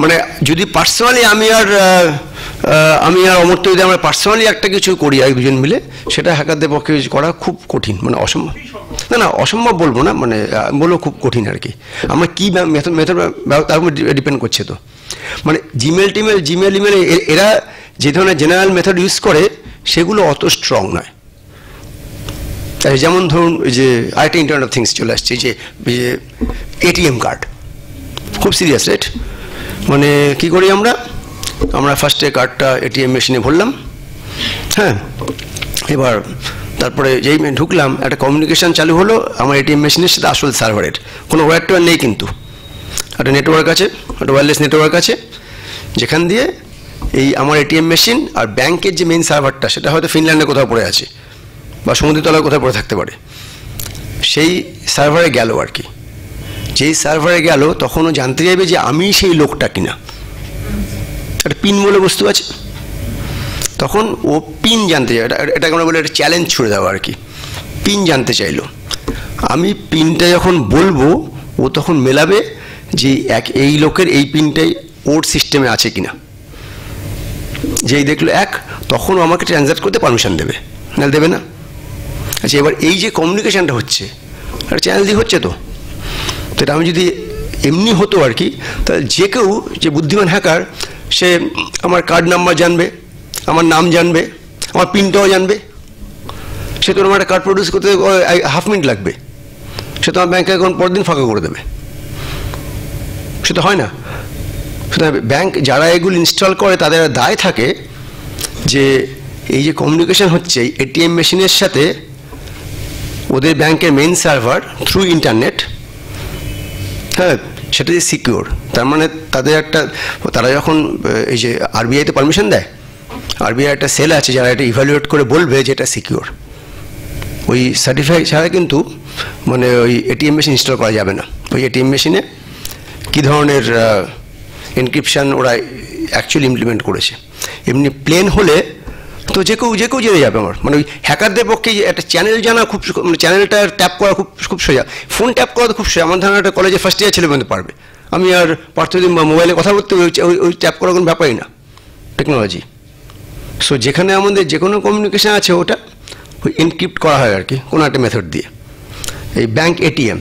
মানে যদি পার্সোনালি আমি আর অমর্ত্য যদি আমরা পার্সোনালি একটা কিছু করি এক দুজন মিলে, সেটা হ্যাকারদের পক্ষে করা খুব কঠিন, মানে অসম্ভব। না, অসম্ভব বলবো না, মানে বলবো খুব কঠিন আর কি। আমরা কী মেথড তার উপর ডিপেন্ড করছে তো। মানে জিমেল ইমেল এরা যে ধরনের জেনারেল মেথড ইউজ করে, সেগুলো অত স্ট্রং নয়। যেমন ধরুন ওই যে আরেকটা ইন্টারনেট অফ থিংস চলে আসছে, যে এটিএম কার্ড, খুব সিরিয়াস, রাইট? মানে কী করি আমরা ফার্স্টে কার্ডটা এটিএম মেশিনে ভরলাম, হ্যাঁ, এবার তারপরে যেই ঢুকলাম একটা কমিউনিকেশান চালু হলো আমার এটিএম মেশিনের সাথে আসল সার্ভারের। কোনো ওয়্যার টোয়ার নেই, কিন্তু একটা নেটওয়ার্ক আছে, একটা ওয়্যারলেস নেটওয়ার্ক আছে, যেখান দিয়ে এই আমার এটিএম মেশিন আর ব্যাংকের যে মেইন সার্ভারটা সেটা হয়তো ফিনল্যান্ডে কোথাও পড়ে আছে বা সমুদ্রতলায় কোথাও পড়ে থাকতে পারে, সেই সার্ভারে গেল আর কি। যেই সার্ভারে গেল তখন ও জানতে চাইবে যে আমি সেই লোকটা কিনা। একটা পিন বলে বস্তু আছে, তখন ও পিন জানতে চাই, এটাকে আমরা বলে একটা চ্যালেঞ্জ ছুড়ে দেওয়া আর কি। পিন জানতে চাইলো, আমি পিনটা যখন বলবো ও তখন মেলাবে যে এই লোকের এই পিনটাই ওর সিস্টেমে আছে কিনা। যেই দেখলো এক, তখন ও আমাকে ট্রানজ্যাক্ট করতে পারমিশন দেবে, না দেবে না? আচ্ছা, এবার এই যে কমিউনিকেশানটা হচ্ছে একটা চ্যানেল দিয়ে হচ্ছে, তো এটা আমি যদি এমনি হতো আর কি, তাহলে যে কেউ, যে বুদ্ধিমান হ্যাকার, সে আমার কার্ড নাম্বার জানবে, আমার নাম জানবে, আমার পিনটাও জানবে। সে তো আমার একটা কার্ড প্রডিউস করতে 1/2 মিনিট লাগবে, সে তো আমার ব্যাঙ্ক অ্যাকাউন্ট পরের দিন ফাঁকা করে দেবে। সেটা হয় না। সুতরাং ব্যাংক যারা এগুলো ইনস্টল করে তাদের দায় থাকে যে এই যে কমিউনিকেশান হচ্ছে এটিএম মেশিনের সাথে ওদের ব্যাংকের মেইন সার্ভার থ্রু ইন্টারনেট, হ্যাঁ, সেটা যে সিকিউর। তার মানে তারা যখন এই যে আরবিআইতে পারমিশন দেয়, আরবিআই একটা সেল আছে যারা এটা ইভ্যালুয়েট করে বলবে যে এটা সিকিউর। ওই সার্টিফাই ছাড়া কিন্তু মানে ওই এটিএম মেশিন ইনস্টল করা যাবে না। ওই এটিএম মেশিনে কী ধরনের এনক্রিপশান ওরা অ্যাকচুয়ালি ইমপ্লিমেন্ট করেছে। এমনি প্লেন হলে তো যে কেউ জেনে যাবে। আমার মানে ওই হ্যাকারদের পক্ষে একটা চ্যানেল জানা খুব, মানে চ্যানেলটা ট্যাপ করা খুব সোজা। ফোন ট্যাপ করা তো খুব সোজা, আমার ধারণা একটা কলেজে ফার্স্ট ইয়ার ছেলে পর্যন্ত পারবে। আমি আর পার্থদিন মোবাইলে কথা বলতে ওই ট্যাপ করার কোনো ব্যাপারই না, টেকনোলজি। সো যেখানে আমাদের যে কোনো কমিউনিকেশান আছে ওটা ওই এনক্রিপ্ট করা হয় আর কি, কোনো একটা মেথড দিয়ে। এই ব্যাংক এটিএম